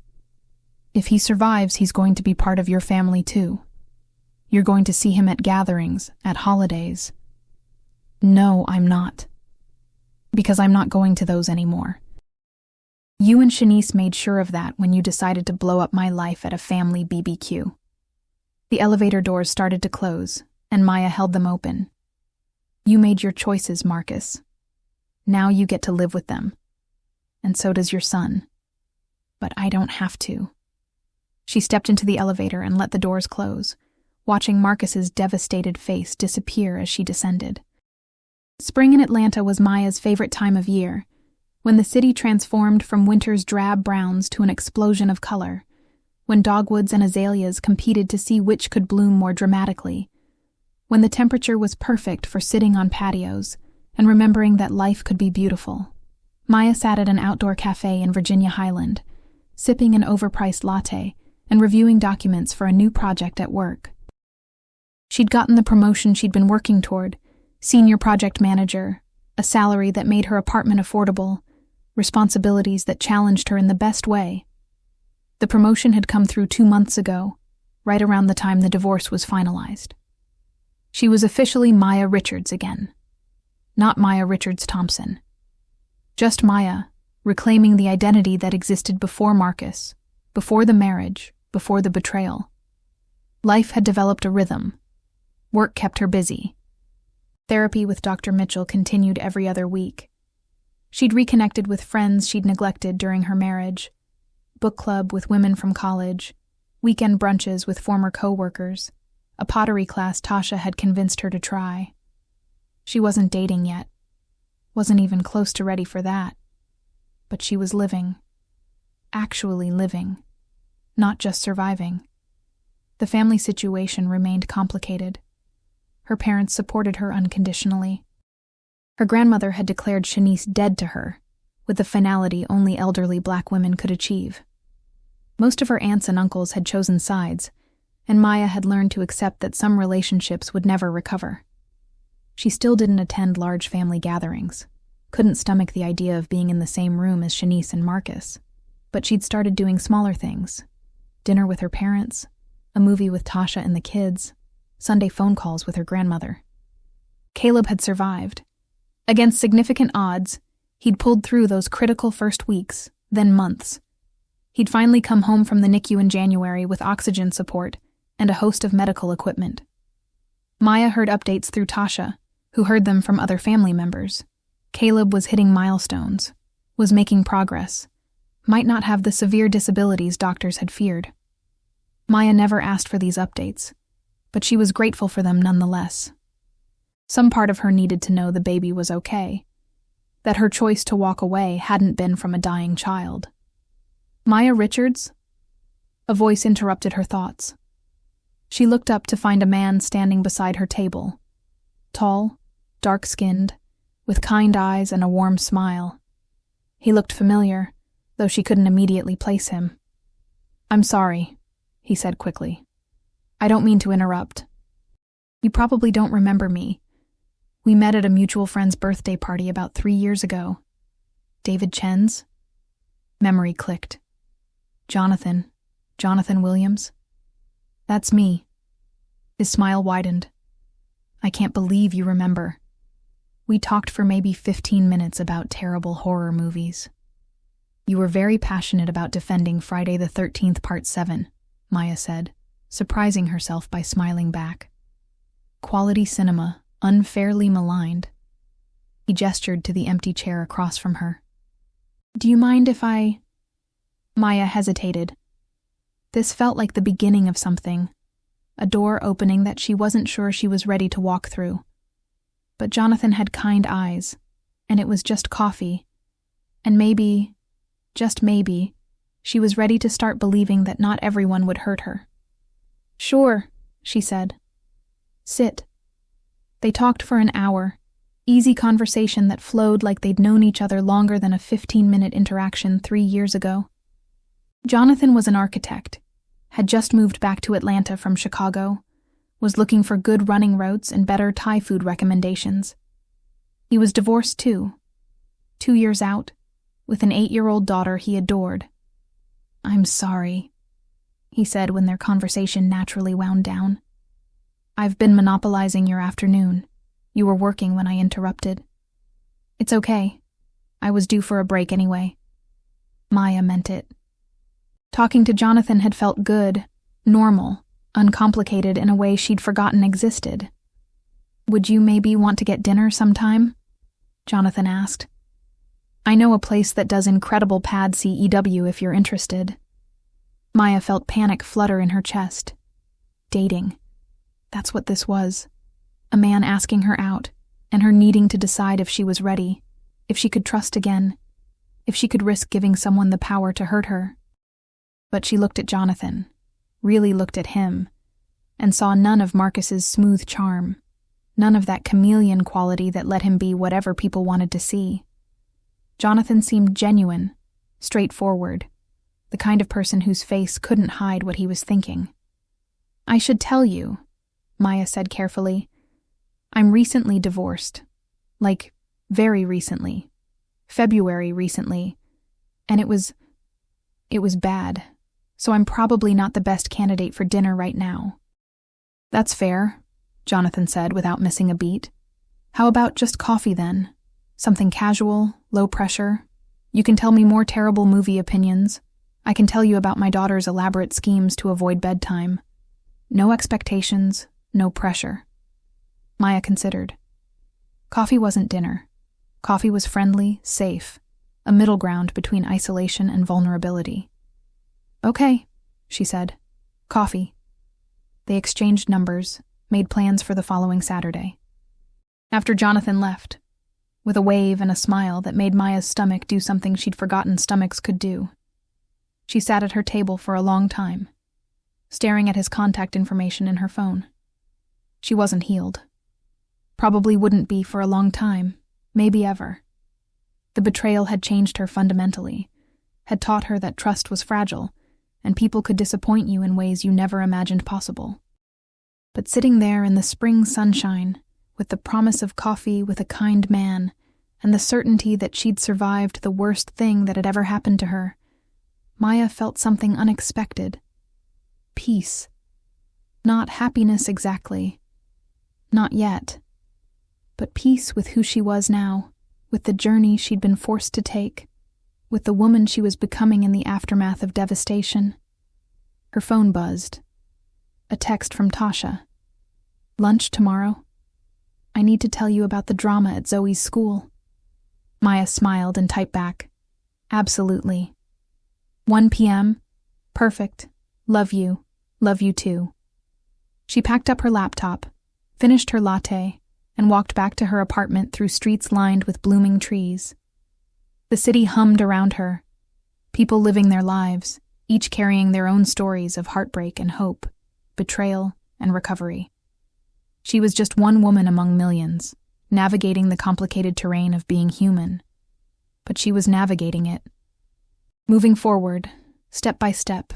Speaker 1: If he survives, he's going to be part of your family too. You're going to see him at gatherings, at holidays. No, I'm not. Because I'm not going to those anymore. You and Shanice made sure of that when you decided to blow up my life at a family BBQ. The elevator doors started to close, and Maya held them open. You made your choices, Marcus. Now you get to live with them. And so does your son. But I don't have to. She stepped into the elevator and let the doors close, watching Marcus's devastated face disappear as she descended. Spring in Atlanta was Maya's favorite time of year, when the city transformed from winter's drab browns to an explosion of color, when dogwoods and azaleas competed to see which could bloom more dramatically, when the temperature was perfect for sitting on patios and remembering that life could be beautiful. Maya sat at an outdoor cafe in Virginia Highland, sipping an overpriced latte and reviewing documents for a new project at work. She'd gotten the promotion she'd been working toward, senior project manager, a salary that made her apartment affordable, responsibilities that challenged her in the best way. The promotion had come through 2 months ago, right around the time the divorce was finalized. She was officially Maya Richards again. Not Maya Richards Thompson. Just Maya, reclaiming the identity that existed before Marcus, before the marriage, before the betrayal. Life had developed a rhythm. Work kept her busy. Therapy with Dr. Mitchell continued every other week. She'd reconnected with friends she'd neglected during her marriage, book club with women from college, weekend brunches with former co-workers, a pottery class Tasha had convinced her to try. She wasn't dating yet, wasn't even close to ready for that. But she was living, actually living, not just surviving. The family situation remained complicated. Her parents supported her unconditionally. Her grandmother had declared Shanice dead to her, with the finality only elderly black women could achieve. Most of her aunts and uncles had chosen sides, and Maya had learned to accept that some relationships would never recover. She still didn't attend large family gatherings, couldn't stomach the idea of being in the same room as Shanice and Marcus, but she'd started doing smaller things. Dinner with her parents, a movie with Tasha and the kids, Sunday phone calls with her grandmother. Caleb had survived. Against significant odds, he'd pulled through those critical first weeks, then months. He'd finally come home from the NICU in January with oxygen support and a host of medical equipment. Maya heard updates through Tasha, who heard them from other family members. Caleb was hitting milestones, was making progress, might not have the severe disabilities doctors had feared. Maya never asked for these updates, but she was grateful for them nonetheless. Some part of her needed to know the baby was okay, that her choice to walk away hadn't been from a dying child. Maya Richards? A voice interrupted her thoughts. She looked up to find a man standing beside her table. Tall, dark-skinned, with kind eyes and a warm smile. He looked familiar, though she couldn't immediately place him. "I'm sorry," he said quickly. "I don't mean to interrupt. You probably don't remember me. We met at a mutual friend's birthday party about 3 years ago. David Chen's?" Memory clicked. Jonathan Williams? "That's me." His smile widened. "I can't believe you remember. We talked for maybe 15 minutes about terrible horror movies. You were very passionate about defending Friday the 13th Part 7, Maya said, surprising herself by smiling back. Quality cinema, unfairly maligned. He gestured to the empty chair across from her. "Do you mind if I—" Maya hesitated. This felt like the beginning of something, a door opening that she wasn't sure she was ready to walk through. But Jonathan had kind eyes, and it was just coffee, and maybe, just maybe, she was ready to start believing that not everyone would hurt her. "Sure," she said. "Sit." They talked for an hour, easy conversation that flowed like they'd known each other longer than a 15-minute interaction 3 years ago. Jonathan was an architect, had just moved back to Atlanta from Chicago, was looking for good running routes and better Thai food recommendations. He was divorced too, 2 years out, with an 8-year-old daughter he adored. "I'm sorry," he said when their conversation naturally wound down. "I've been monopolizing your afternoon. You were working when I interrupted." "It's okay. I was due for a break anyway." Maya meant it. Talking to Jonathan had felt good, normal, uncomplicated in a way she'd forgotten existed. "Would you maybe want to get dinner sometime?" Jonathan asked. "I know a place that does incredible pad CEW if you're interested." Maya felt panic flutter in her chest. Dating. That's what this was. A man asking her out, and her needing to decide if she was ready, if she could trust again, if she could risk giving someone the power to hurt her. But she looked at Jonathan, really looked at him, and saw none of Marcus's smooth charm, none of that chameleon quality that let him be whatever people wanted to see. Jonathan seemed genuine, straightforward, the kind of person whose face couldn't hide what he was thinking. "I should tell you," Maya said carefully, "I'm recently divorced. Like, very recently. February recently. And it was bad. So I'm probably not the best candidate for dinner right now." "That's fair," Jonathan said without missing a beat. "How about just coffee then? Something casual, low pressure. You can tell me more terrible movie opinions. I can tell you about my daughter's elaborate schemes to avoid bedtime. No expectations, no pressure." Maya considered. Coffee wasn't dinner. Coffee was friendly, safe, a middle ground between isolation and vulnerability. "Okay," she said. "Coffee." They exchanged numbers, made plans for the following Saturday. After Jonathan left, with a wave and a smile that made Maya's stomach do something she'd forgotten stomachs could do, she sat at her table for a long time, staring at his contact information in her phone. She wasn't healed. Probably wouldn't be for a long time, maybe ever. The betrayal had changed her fundamentally, had taught her that trust was fragile, and people could disappoint you in ways you never imagined possible. But sitting there in the spring sunshine, with the promise of coffee with a kind man, and the certainty that she'd survived the worst thing that had ever happened to her, Maya felt something unexpected. Peace. Not happiness exactly. Not yet. But peace with who she was now, with the journey she'd been forced to take, with the woman she was becoming in the aftermath of devastation. Her phone buzzed. A text from Tasha. "Lunch tomorrow? I need to tell you about the drama at Zoe's school." Maya smiled and typed back, Absolutely. 1 p.m. Perfect. Love you. Love you too. She packed up her laptop, finished her latte, and walked back to her apartment through streets lined with blooming trees. The city hummed around her, people living their lives, each carrying their own stories of heartbreak and hope, betrayal and recovery. She was just one woman among millions, navigating the complicated terrain of being human. But she was navigating it. Moving forward, step by step,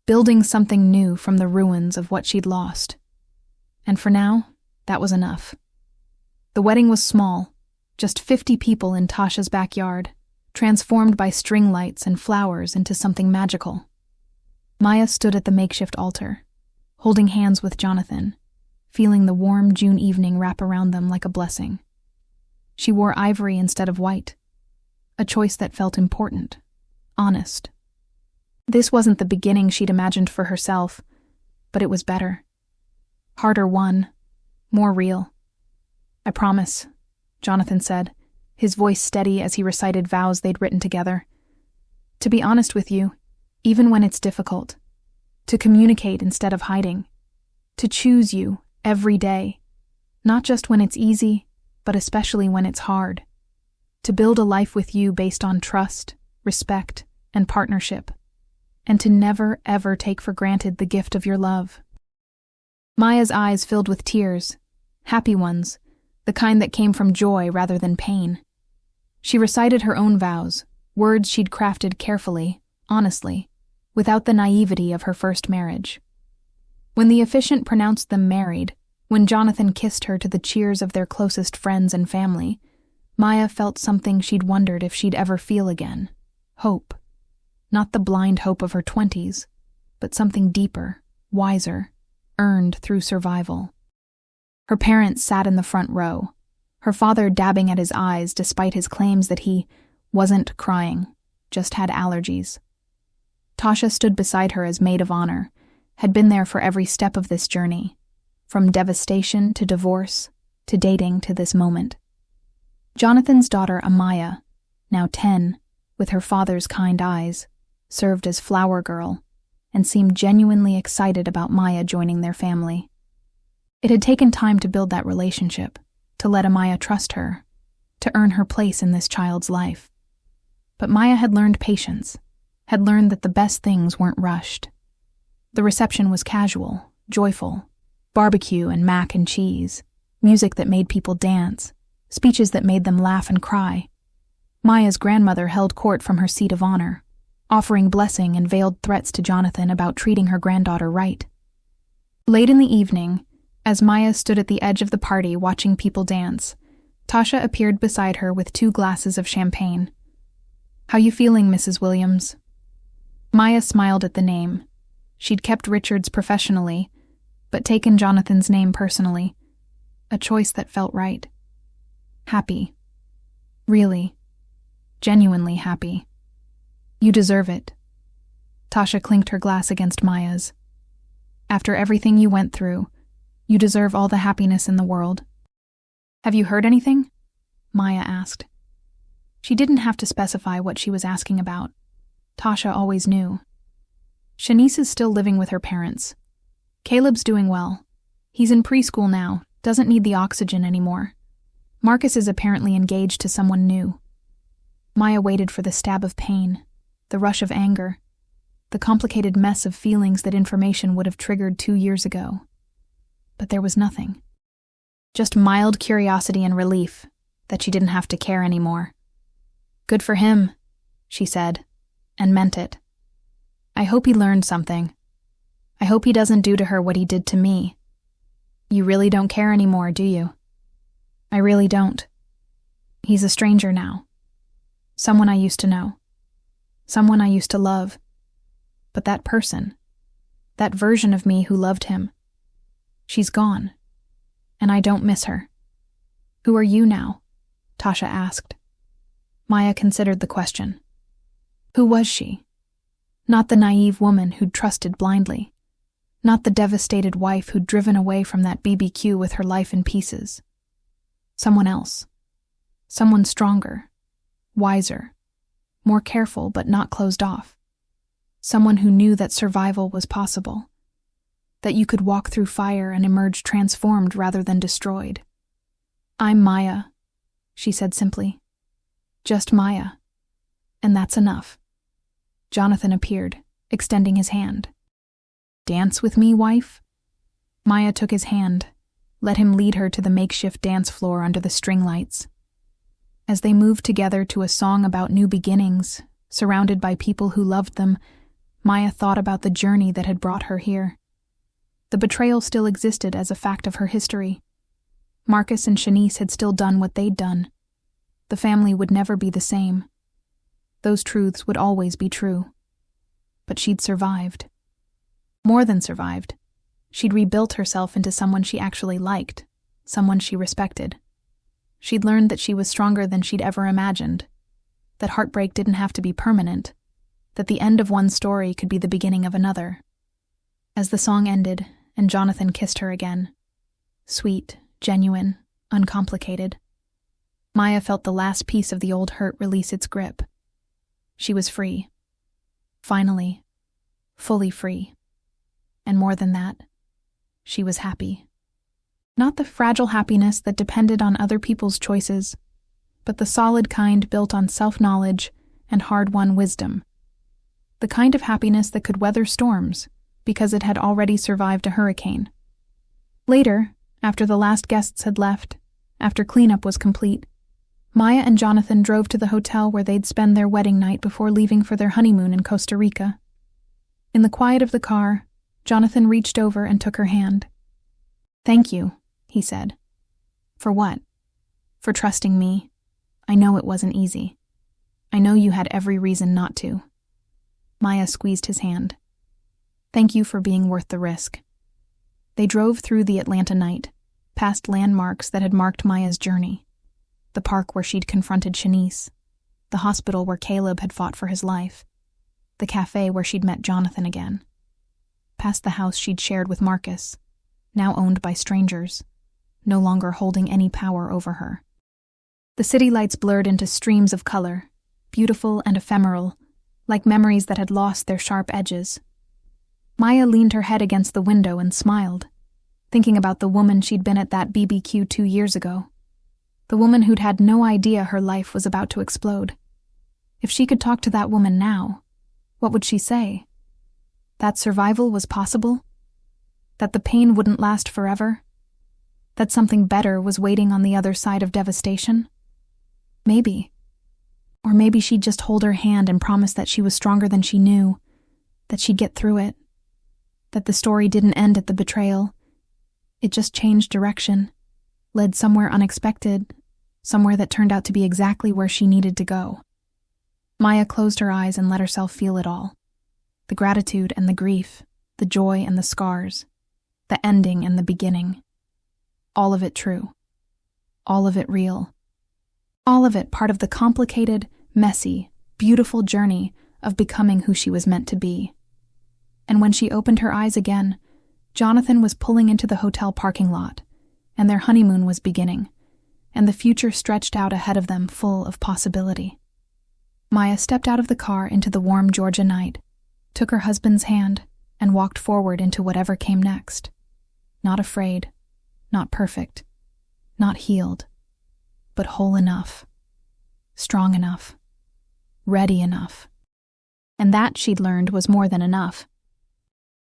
Speaker 1: building something new from the ruins of what she'd lost. And for now, that was enough. The wedding was small, just 50 people in Tasha's backyard, transformed by string lights and flowers into something magical. Maya stood at the makeshift altar, holding hands with Jonathan, feeling the warm June evening wrap around them like a blessing. She wore ivory instead of white, a choice that felt important, honest. This wasn't the beginning she'd imagined for herself, but it was better. Harder won, more real. I promise, Jonathan said, his voice steady as he recited vows they'd written together. To be honest with you, even when it's difficult. To communicate instead of hiding. To choose you every day. Not just when it's easy, but especially when it's hard. To build a life with you based on trust, respect, and partnership. And to never, ever take for granted the gift of your love. Maya's eyes filled with tears, happy ones, the kind that came from joy rather than pain. She recited her own vows, words she'd crafted carefully, honestly, without the naivety of her first marriage. When the officiant pronounced them married, when Jonathan kissed her to the cheers of their closest friends and family, Maya felt something she'd wondered if she'd ever feel again. Hope. Not the blind hope of her 20s, but something deeper, wiser, earned through survival. Her parents sat in the front row, her father dabbing at his eyes despite his claims that he wasn't crying, just had allergies. Tasha stood beside her as maid of honor, had been there for every step of this journey, from devastation to divorce, to dating to this moment. Jonathan's daughter Amaya, now 10, with her father's kind eyes, served as flower girl, and seemed genuinely excited about Maya joining their family. It had taken time to build that relationship, to let Amaya trust her, to earn her place in this child's life. But Maya had learned patience, had learned that the best things weren't rushed. The reception was casual, joyful, barbecue and mac and cheese, music that made people dance, speeches that made them laugh and cry. Maya's grandmother held court from her seat of honor, offering blessing and veiled threats to Jonathan about treating her granddaughter right. Late in the evening, as Maya stood at the edge of the party watching people dance, Tasha appeared beside her with 2 glasses of champagne. "How you feeling, Mrs. Williams?" Maya smiled at the name. She'd kept Richard's professionally, but taken Jonathan's name personally. A choice that felt right. Happy. Really. Genuinely happy. "You deserve it." Tasha clinked her glass against Maya's. "After everything you went through, you deserve all the happiness in the world." "Have you heard anything?" Maya asked. She didn't have to specify what she was asking about. Tasha always knew. Shanice is still living with her parents. Caleb's doing well. He's in preschool now, doesn't need the oxygen anymore. Marcus is apparently engaged to someone new. Maya waited for the stab of pain, the rush of anger, the complicated mess of feelings that information would have triggered 2 years ago. But there was nothing. Just mild curiosity and relief that she didn't have to care anymore. "Good for him," she said, and meant it. "I hope he learned something. I hope he doesn't do to her what he did to me. You really don't care anymore, do you?" "I really don't. He's a stranger now. Someone I used to know. Someone I used to love. But that person, that version of me who loved him, she's gone, and I don't miss her." "Who are you now?" Tasha asked. Maya considered the question. Who was she? Not the naive woman who'd trusted blindly. Not the devastated wife who'd driven away from that BBQ with her life in pieces. Someone else. Someone stronger, wiser, more careful but not closed off. Someone who knew that survival was possible, that you could walk through fire and emerge transformed rather than destroyed. "I'm Maya," she said simply. "Just Maya. And that's enough." Jonathan appeared, extending his hand. "Dance with me, wife?" Maya took his hand, let him lead her to the makeshift dance floor under the string lights. As they moved together to a song about new beginnings, surrounded by people who loved them, Maya thought about the journey that had brought her here. The betrayal still existed as a fact of her history. Marcus and Shanice had still done what they'd done. The family would never be the same. Those truths would always be true. But she'd survived. More than survived. She'd rebuilt herself into someone she actually liked, someone she respected. She'd learned that she was stronger than she'd ever imagined, that heartbreak didn't have to be permanent, that the end of one story could be the beginning of another. As the song ended, and Jonathan kissed her again, sweet, genuine, uncomplicated, Maya felt the last piece of the old hurt release its grip. She was free. Finally. Fully free. And more than that, she was happy. Not the fragile happiness that depended on other people's choices, but the solid kind built on self-knowledge and hard-won wisdom. The kind of happiness that could weather storms because it had already survived a hurricane. Later, after the last guests had left, after cleanup was complete, Maya and Jonathan drove to the hotel where they'd spend their wedding night before leaving for their honeymoon in Costa Rica. In the quiet of the car, Jonathan reached over and took her hand. "Thank you," he said. "For what?" "For trusting me. I know it wasn't easy. I know you had every reason not to." Maya squeezed his hand. "Thank you for being worth the risk." They drove through the Atlanta night, past landmarks that had marked Maya's journey. The park where she'd confronted Shanice, the hospital where Caleb had fought for his life, the cafe where she'd met Jonathan again. Past the house she'd shared with Marcus, now owned by strangers, no longer holding any power over her. The city lights blurred into streams of color, beautiful and ephemeral, like memories that had lost their sharp edges. Maya leaned her head against the window and smiled, thinking about the woman she'd been at that BBQ 2 years ago. The woman who'd had no idea her life was about to explode. If she could talk to that woman now, what would she say? That survival was possible? That the pain wouldn't last forever? That something better was waiting on the other side of devastation? Maybe. Or maybe she'd just hold her hand and promise that she was stronger than she knew, that she'd get through it, that the story didn't end at the betrayal. It just changed direction, led somewhere unexpected, somewhere that turned out to be exactly where she needed to go. Maya closed her eyes and let herself feel it all. The gratitude and the grief, the joy and the scars, the ending and the beginning. All of it true. All of it real. All of it part of the complicated, messy, beautiful journey of becoming who she was meant to be. And when she opened her eyes again, Jonathan was pulling into the hotel parking lot, and their honeymoon was beginning, and the future stretched out ahead of them full of possibility. Maya stepped out of the car into the warm Georgia night, took her husband's hand, and walked forward into whatever came next. Not afraid, not perfect, not healed, but whole enough, strong enough, ready enough. And that, she'd learned, was more than enough.